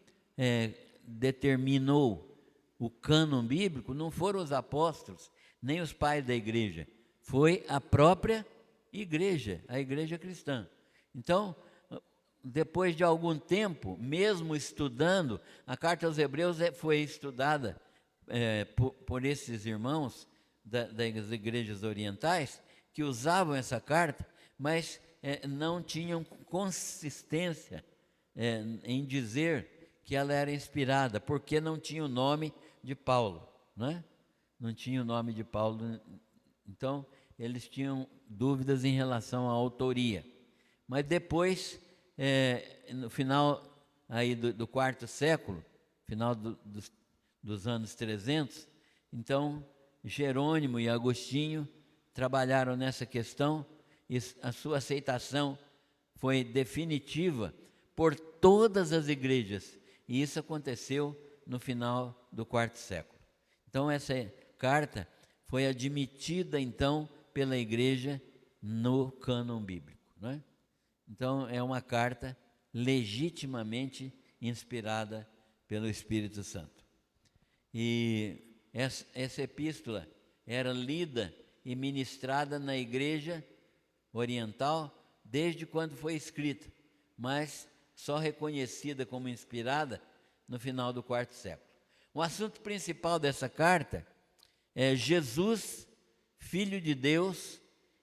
determinou o cânon bíblico não foram os apóstolos, nem os pais da igreja, foi a própria igreja, a igreja cristã. Então, depois de algum tempo, mesmo estudando, a carta aos Hebreus foi estudada por esses irmãos das igrejas orientais, que usavam essa carta, mas não tinham consistência em dizer que ela era inspirada, porque não tinha o nome de Paulo, né? Não tinha o nome de Paulo, então eles tinham dúvidas em relação à autoria. Mas depois, no final aí do quarto século, final dos anos 300, então Jerônimo e Agostinho trabalharam nessa questão e a sua aceitação foi definitiva por todas as igrejas, e isso aconteceu no final do quarto século. Então essa carta foi admitida então pela igreja no cânon bíblico, não é? Então é uma carta legitimamente inspirada pelo Espírito Santo. E essa epístola era lida e ministrada na igreja oriental desde quando foi escrita, mas só reconhecida como inspirada no final do quarto século. O assunto principal dessa carta é Jesus, Filho de Deus,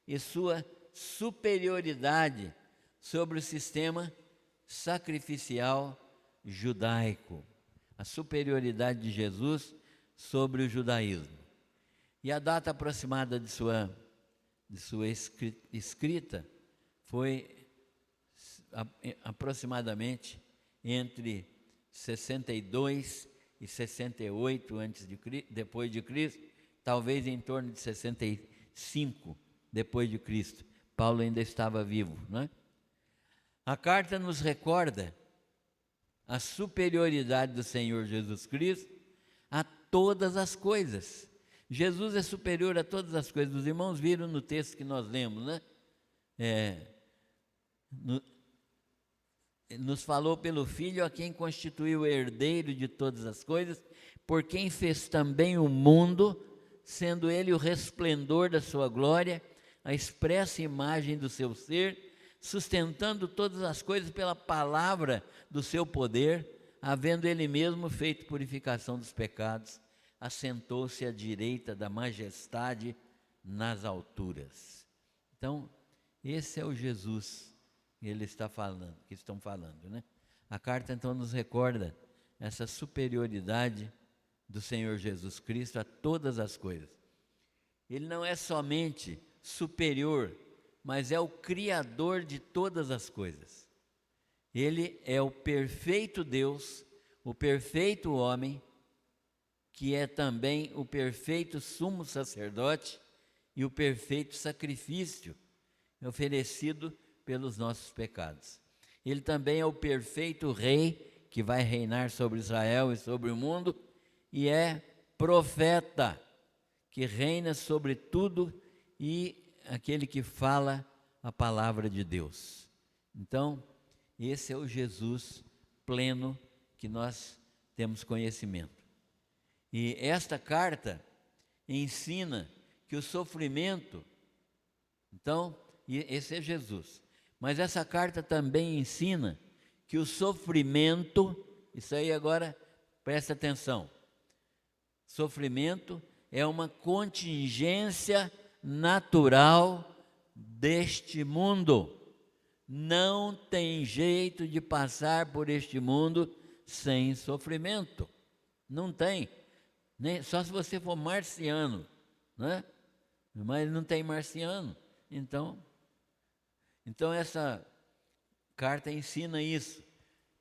e sua superioridade sobre o sistema sacrificial judaico. A superioridade de Jesus sobre o judaísmo. E a data aproximada de sua escrita foi aproximadamente entre 62 e 68 depois de Cristo, talvez em torno de 65 depois de Cristo. Paulo ainda estava vivo, não é? A carta nos recorda a superioridade do Senhor Jesus Cristo a todas as coisas. Jesus é superior a todas as coisas. Os irmãos viram no texto que nós lemos, né? Nos falou pelo Filho, a quem constituiu o herdeiro de todas as coisas, por quem fez também o mundo, sendo ele o resplendor da sua glória, a expressa imagem do seu ser, sustentando todas as coisas pela palavra do seu poder, havendo ele mesmo feito purificação dos pecados, assentou-se à direita da majestade nas alturas. Então, esse é o Jesus que estão falando, né? A carta então nos recorda essa superioridade do Senhor Jesus Cristo a todas as coisas. Ele não é somente superior, mas é o Criador de todas as coisas. Ele é o perfeito Deus, o perfeito homem, que é também o perfeito sumo sacerdote e o perfeito sacrifício oferecido pelos nossos pecados. Ele também é o perfeito rei que vai reinar sobre Israel e sobre o mundo, e é profeta que reina sobre tudo e aquele que fala a palavra de Deus. Então, esse é o Jesus pleno que nós temos conhecimento. E esta carta ensina que o sofrimento, então, e esse é Jesus. Mas essa carta também ensina que o sofrimento, isso aí agora presta atenção, sofrimento é uma contingência natural deste mundo. Não tem jeito de passar por este mundo sem sofrimento. Não tem. Só se você for marciano, né? Mas não tem marciano. Então essa carta ensina isso,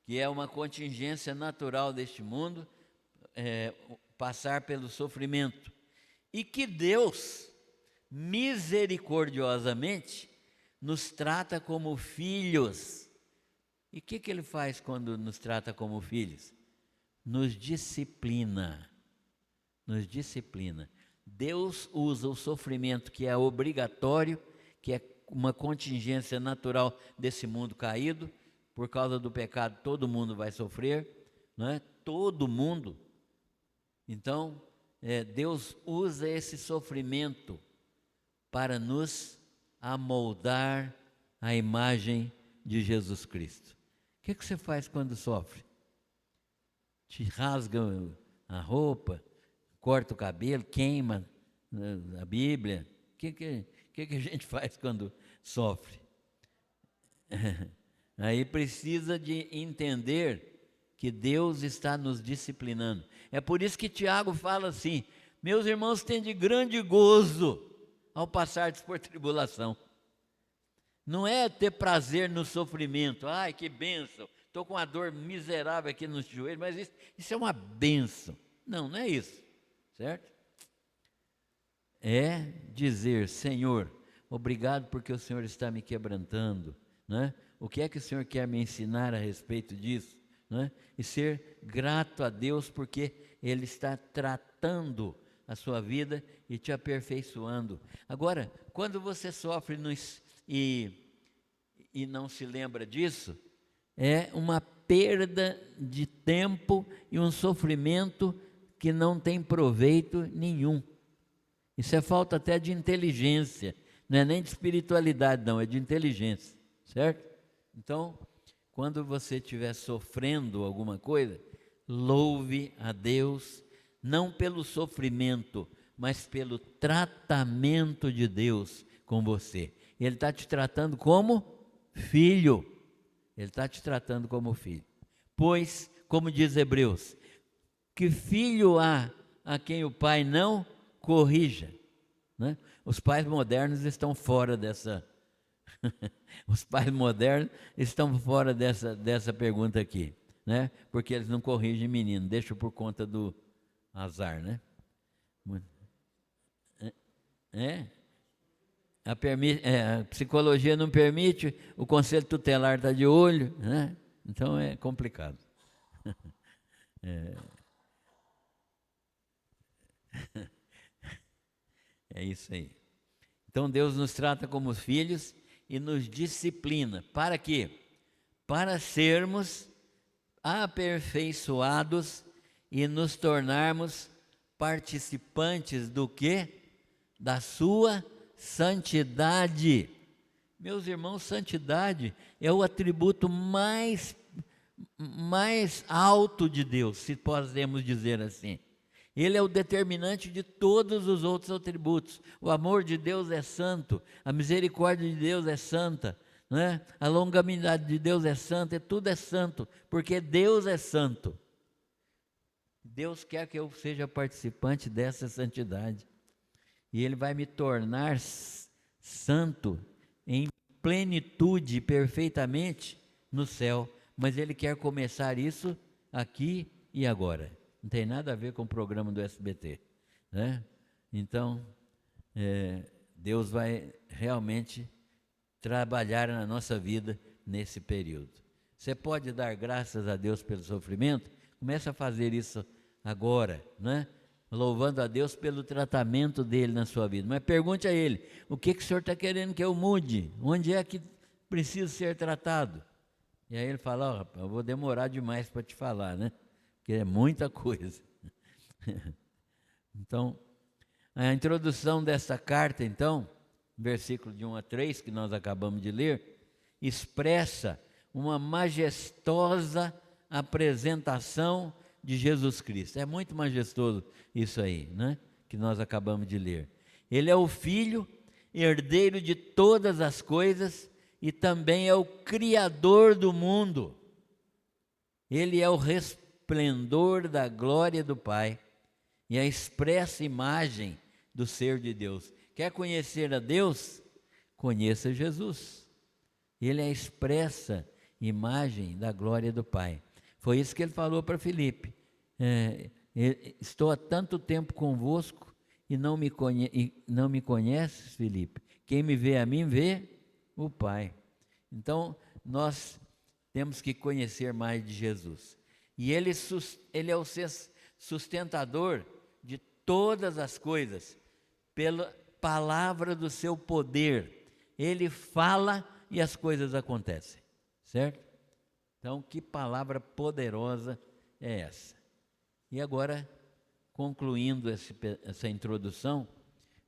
que é uma contingência natural deste mundo, passar pelo sofrimento. E que Deus, misericordiosamente, nos trata como filhos. E o que Ele faz quando nos trata como filhos? Nos disciplina. Nos disciplina. Deus usa o sofrimento que é obrigatório, que é uma contingência natural desse mundo caído. Por causa do pecado, todo mundo vai sofrer, não é? Todo mundo. Então, Deus usa esse sofrimento para nos amoldar à imagem de Jesus Cristo. O que você faz quando sofre? Te rasga a roupa, corta o cabelo, queima a Bíblia. O que a gente faz quando sofre? Aí precisa de entender que Deus está nos disciplinando. É por isso que Tiago fala assim: meus irmãos, têm de grande gozo ao passardes por tribulação. Não é ter prazer no sofrimento. Ai, que bênção, estou com uma dor miserável aqui nos joelhos, mas isso é uma bênção. Não é isso, certo? É dizer: Senhor, obrigado porque o Senhor está me quebrantando, né? O que é que o Senhor quer me ensinar a respeito disso, né? E ser grato a Deus porque Ele está tratando a sua vida e te aperfeiçoando. Agora, quando você sofre e não se lembra disso, é uma perda de tempo e um sofrimento que não tem proveito nenhum. Isso é falta até de inteligência, não é nem de espiritualidade, não, é de inteligência, certo? Então, quando você estiver sofrendo alguma coisa, louve a Deus, não pelo sofrimento, mas pelo tratamento de Deus com você. Ele está te tratando como filho. Ele está te tratando como filho. Pois, como diz Hebreus, que filho há a quem o pai não corrija, né? Os pais modernos estão fora dessa os pais modernos estão fora dessa pergunta aqui, né? Porque eles não corrigem menino, deixam por conta do azar, né? A psicologia não permite, o conselho tutelar está de olho, né? Então é complicado. É isso aí. Então Deus nos trata como filhos e nos disciplina. Para quê? Para sermos aperfeiçoados e nos tornarmos participantes do quê? Da sua santidade. Meus irmãos, santidade é o atributo mais alto de Deus, se podemos dizer assim. Ele é o determinante de todos os outros atributos. O amor de Deus é santo, a misericórdia de Deus é santa, né? A longanimidade de Deus é santa, tudo é santo, porque Deus é santo. Deus quer que eu seja participante dessa santidade. E Ele vai me tornar santo em plenitude, perfeitamente, no céu. Mas Ele quer começar isso aqui e agora. Não tem nada a ver com o programa do SBT, né? Então, Deus vai realmente trabalhar na nossa vida nesse período. Você pode dar graças a Deus pelo sofrimento? Comece a fazer isso agora, né? Louvando a Deus pelo tratamento dele na sua vida. Mas pergunte a Ele, o que o Senhor está querendo que eu mude? Onde é que preciso ser tratado? E aí Ele fala, rapaz, eu vou demorar demais para te falar, né? Porque é muita coisa. Então, a introdução dessa carta, então, versículo de 1 a 3, que nós acabamos de ler, expressa uma majestosa apresentação de Jesus Cristo. É muito majestoso isso aí, né? Que nós acabamos de ler. Ele é o Filho, herdeiro de todas as coisas e também é o Criador do mundo. Ele é o resplendor da glória do Pai e a expressa imagem do ser de Deus. Quer conhecer a Deus? Conheça Jesus. Ele é a expressa imagem da glória do Pai. Foi isso que ele falou para Filipe. Estou há tanto tempo convosco e não me conheces, Filipe. Quem me vê a mim, vê o Pai. Então, nós temos que conhecer mais de Jesus. E ele é o sustentador de todas as coisas, pela palavra do seu poder. Ele fala e as coisas acontecem, certo? Então, que palavra poderosa é essa? E agora, concluindo essa introdução,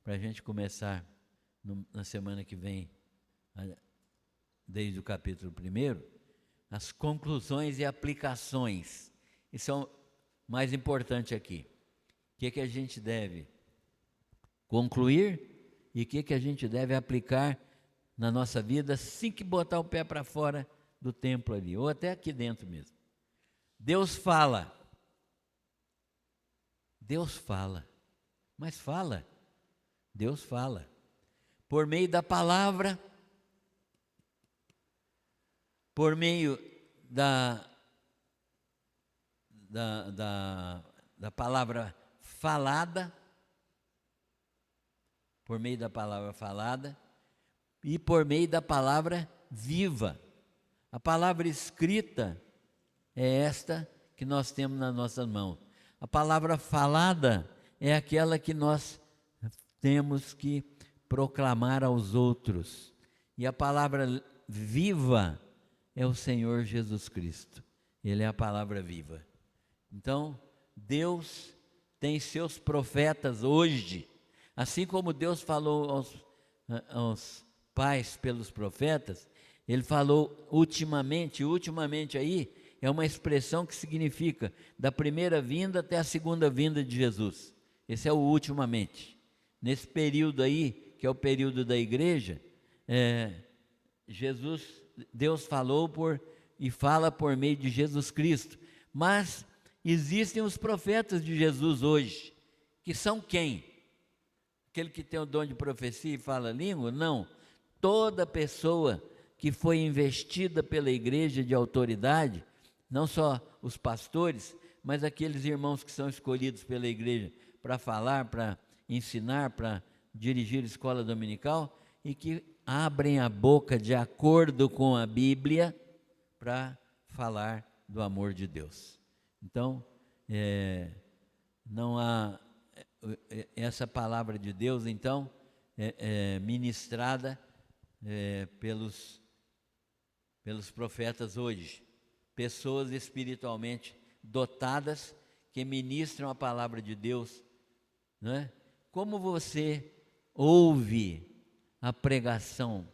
para a gente começar na semana que vem, desde o capítulo 1, as conclusões e aplicações. Isso é o mais importante aqui. O que a gente deve concluir e o que a gente deve aplicar na nossa vida assim que botar o pé para fora do templo ali, ou até aqui dentro mesmo. Deus fala, mas fala, Deus fala, por meio da palavra, por meio da palavra falada, por meio da palavra falada e por meio da palavra viva. A palavra escrita é esta que nós temos nas nossas mãos. A palavra falada é aquela que nós temos que proclamar aos outros. E a palavra viva é o Senhor Jesus Cristo. Ele é a palavra viva. Então, Deus tem seus profetas hoje, assim como Deus falou aos pais pelos profetas, Ele falou ultimamente aí é uma expressão que significa da primeira vinda até a segunda vinda de Jesus. Esse é o ultimamente. Nesse período aí, que é o período da igreja, Deus falou e fala por meio de Jesus Cristo. Mas existem os profetas de Jesus hoje, que são quem? Aquele que tem o dom de profecia e fala língua? Não. Toda pessoa que foi investida pela igreja de autoridade, não só os pastores, mas aqueles irmãos que são escolhidos pela igreja para falar, para ensinar, para dirigir escola dominical, e que abrem a boca de acordo com a Bíblia para falar do amor de Deus. Então, não há essa palavra de Deus, então, ministrada pelos profetas hoje, pessoas espiritualmente dotadas que ministram a palavra de Deus, não é? Como você ouve a pregação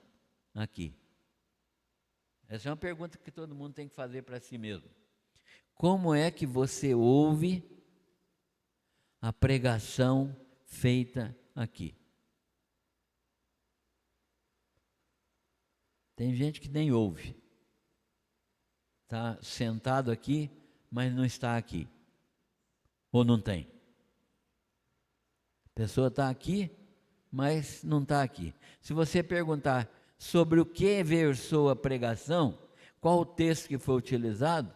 aqui? Essa é uma pergunta que todo mundo tem que fazer para si mesmo. Como é que você ouve a pregação feita aqui? Tem gente que nem ouve. Está sentado aqui, mas não está aqui. Ou não tem? A pessoa está aqui, mas não está aqui. Se você perguntar sobre o que versou a pregação, qual o texto que foi utilizado,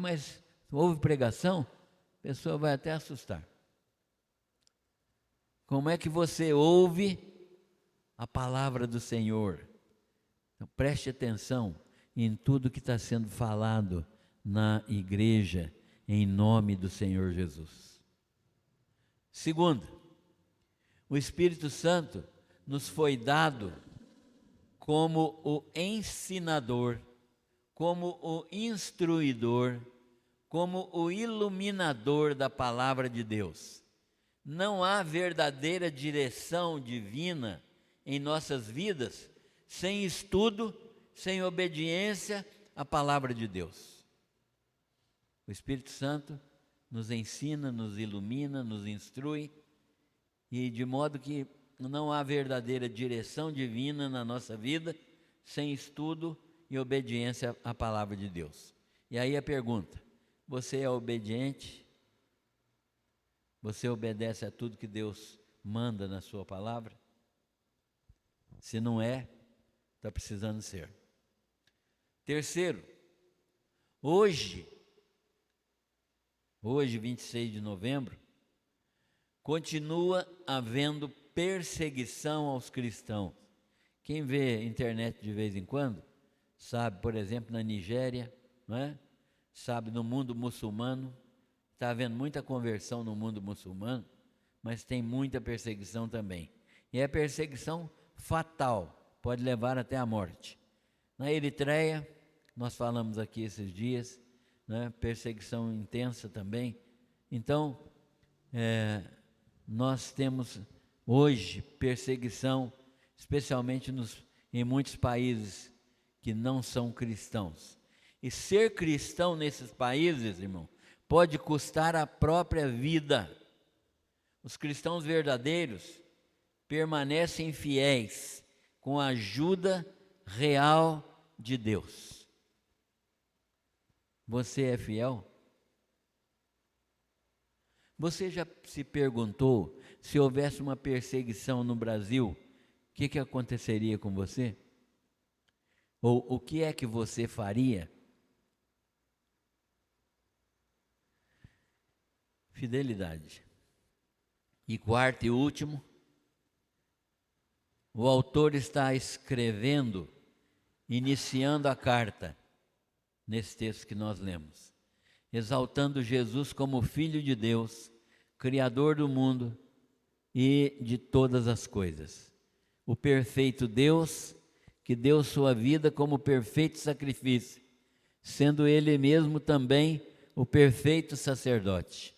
mas houve pregação? A pessoa vai até assustar. Como é que você ouve a palavra do Senhor? Então, preste atenção em tudo que está sendo falado na igreja, em nome do Senhor Jesus. Segundo, o Espírito Santo nos foi dado como o ensinador, como o instruidor, como o iluminador da palavra de Deus. Não há verdadeira direção divina em nossas vidas sem estudo, sem obediência à palavra de Deus. O Espírito Santo nos ensina, nos ilumina, nos instrui, e de modo que não há verdadeira direção divina na nossa vida sem estudo e obediência à palavra de Deus. E aí a pergunta: você é obediente? Você obedece a tudo que Deus manda na sua palavra? Se não é, está precisando ser. Terceiro, hoje, 26 de novembro, continua havendo perseguição aos cristãos. Quem vê internet de vez em quando, sabe, por exemplo, na Nigéria, não é? Sabe, no mundo muçulmano, está havendo muita conversão no mundo muçulmano, mas tem muita perseguição também. E é perseguição fatal, pode levar até a morte. Na Eritreia, nós falamos aqui esses dias, né? Perseguição intensa também. Então, nós temos hoje perseguição, especialmente em muitos países que não são cristãos. E ser cristão nesses países, irmão, pode custar a própria vida. Os cristãos verdadeiros permanecem fiéis com a ajuda real de Deus. Você é fiel? Você já se perguntou, se houvesse uma perseguição no Brasil, o que aconteceria com você? Ou o que é que você faria? Fidelidade. E quarto e último, o autor está escrevendo, iniciando a carta, nesse texto que nós lemos, exaltando Jesus como Filho de Deus, Criador do mundo e de todas as coisas. O perfeito Deus, que deu sua vida como perfeito sacrifício, sendo Ele mesmo também o perfeito sacerdote.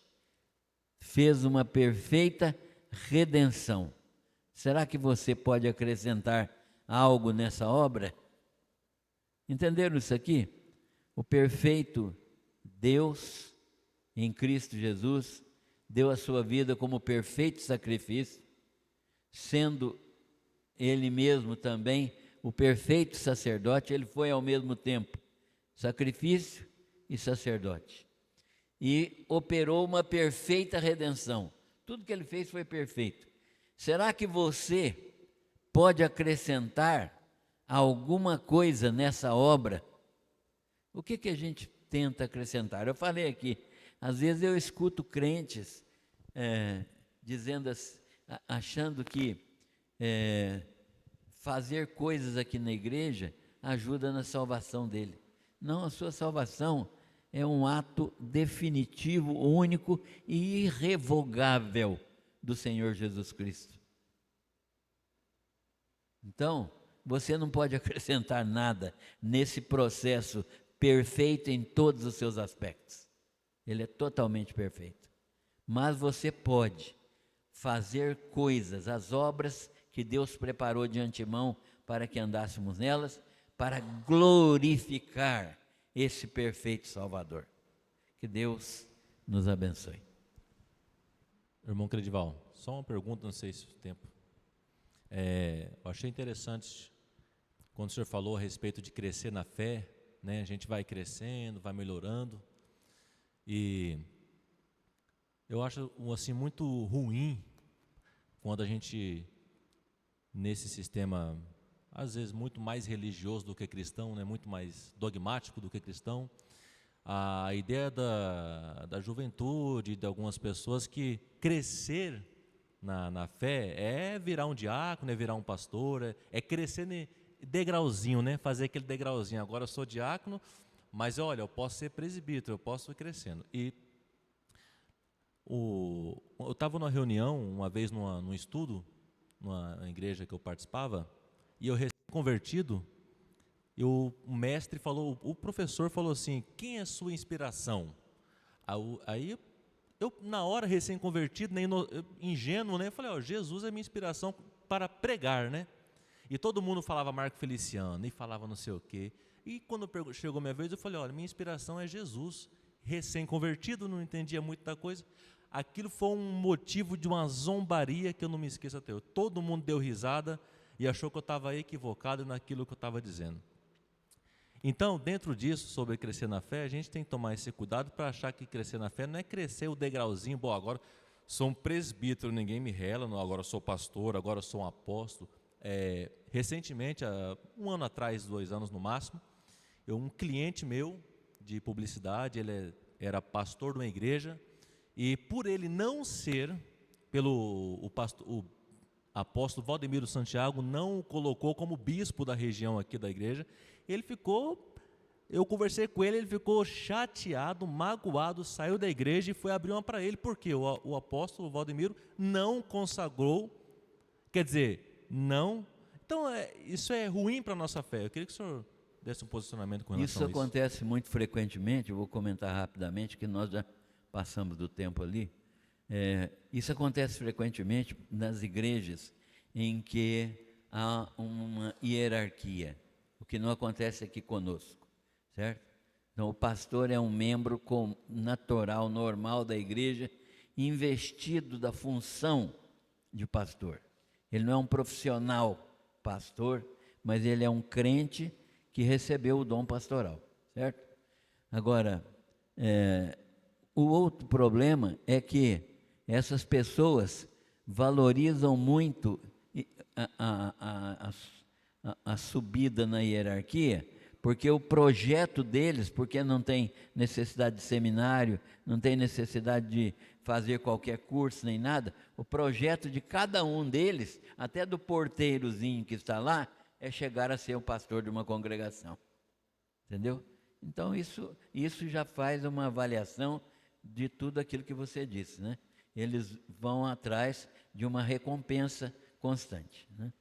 Fez uma perfeita redenção. Será que você pode acrescentar algo nessa obra? Entenderam isso aqui? O perfeito Deus, em Cristo Jesus, deu a sua vida como perfeito sacrifício, sendo Ele mesmo também o perfeito sacerdote. Ele foi ao mesmo tempo sacrifício e sacerdote. E operou uma perfeita redenção. Tudo que Ele fez foi perfeito. Será que você pode acrescentar alguma coisa nessa obra? O que a gente tenta acrescentar? Eu falei aqui, às vezes eu escuto crentes dizendo, achando que fazer coisas aqui na igreja ajuda na salvação dele. Não, a sua salvação é um ato definitivo, único e irrevogável do Senhor Jesus Cristo. Então, você não pode acrescentar nada nesse processo perfeito em todos os seus aspectos. Ele é totalmente perfeito. Mas você pode fazer coisas, as obras que Deus preparou de antemão para que andássemos nelas, para glorificar esse perfeito Salvador. Que Deus nos abençoe. Irmão Credival, só uma pergunta, não sei se o tempo. Eu achei interessante quando o senhor falou a respeito de crescer na fé, né? A gente vai crescendo, vai melhorando, e eu acho assim muito ruim quando a gente, nesse sistema às vezes muito mais religioso do que cristão, né? Muito mais dogmático do que cristão, a ideia da juventude, de algumas pessoas, que crescer na fé é virar um diácono, é virar um pastor, é crescer degrauzinho, né? Fazer aquele degrauzinho. Agora eu sou diácono, mas olha, eu posso ser presbítero, eu posso ir crescendo. E eu estava numa reunião, uma vez num estudo, numa igreja que eu participava, e eu recém-convertido, e o mestre falou, o professor falou assim: quem é sua inspiração? Aí eu na hora, recém-convertido, ingênuo, né? Eu falei: Jesus é minha inspiração para pregar, né? E todo mundo falava Marco Feliciano, e falava não sei o quê. E quando chegou a minha vez, eu falei, olha, minha inspiração é Jesus. Recém-convertido, não entendia muito da coisa. Aquilo foi um motivo de uma zombaria que eu não me esqueço até hoje. Todo mundo deu risada e achou que eu estava equivocado naquilo que eu estava dizendo. Então, dentro disso, sobre crescer na fé, a gente tem que tomar esse cuidado para achar que crescer na fé não é crescer o degrauzinho, bom, agora sou um presbítero, ninguém me rela, não, agora sou pastor, agora sou um apóstolo. Recentemente, há um ano atrás, 2 anos no máximo, um cliente meu de publicidade, ele era pastor de uma igreja, e por ele não ser, o apóstolo Valdemiro Santiago não o colocou como bispo da região aqui da igreja, eu conversei com ele ficou chateado, magoado, saiu da igreja e foi abrir uma para ele, porque o apóstolo Valdemiro não consagrou, quer dizer, não. Então, isso é ruim para a nossa fé. Eu queria que o senhor desse um posicionamento com relação a isso. Isso acontece muito frequentemente, eu vou comentar rapidamente, que nós já passamos do tempo ali. Isso acontece frequentemente nas igrejas em que há uma hierarquia, o que não acontece aqui conosco, certo? Então, o pastor é um membro natural, normal da igreja, investido da função de pastor. Ele não é um profissional pastor, mas ele é um crente que recebeu o dom pastoral, certo? Agora, o outro problema é que essas pessoas valorizam muito a subida na hierarquia, porque o projeto deles, porque não tem necessidade de seminário, não tem necessidade de fazer qualquer curso nem nada, o projeto de cada um deles, até do porteirozinho que está lá, é chegar a ser o pastor de uma congregação, entendeu? Então isso já faz uma avaliação de tudo aquilo que você disse, né? Eles vão atrás de uma recompensa constante, né?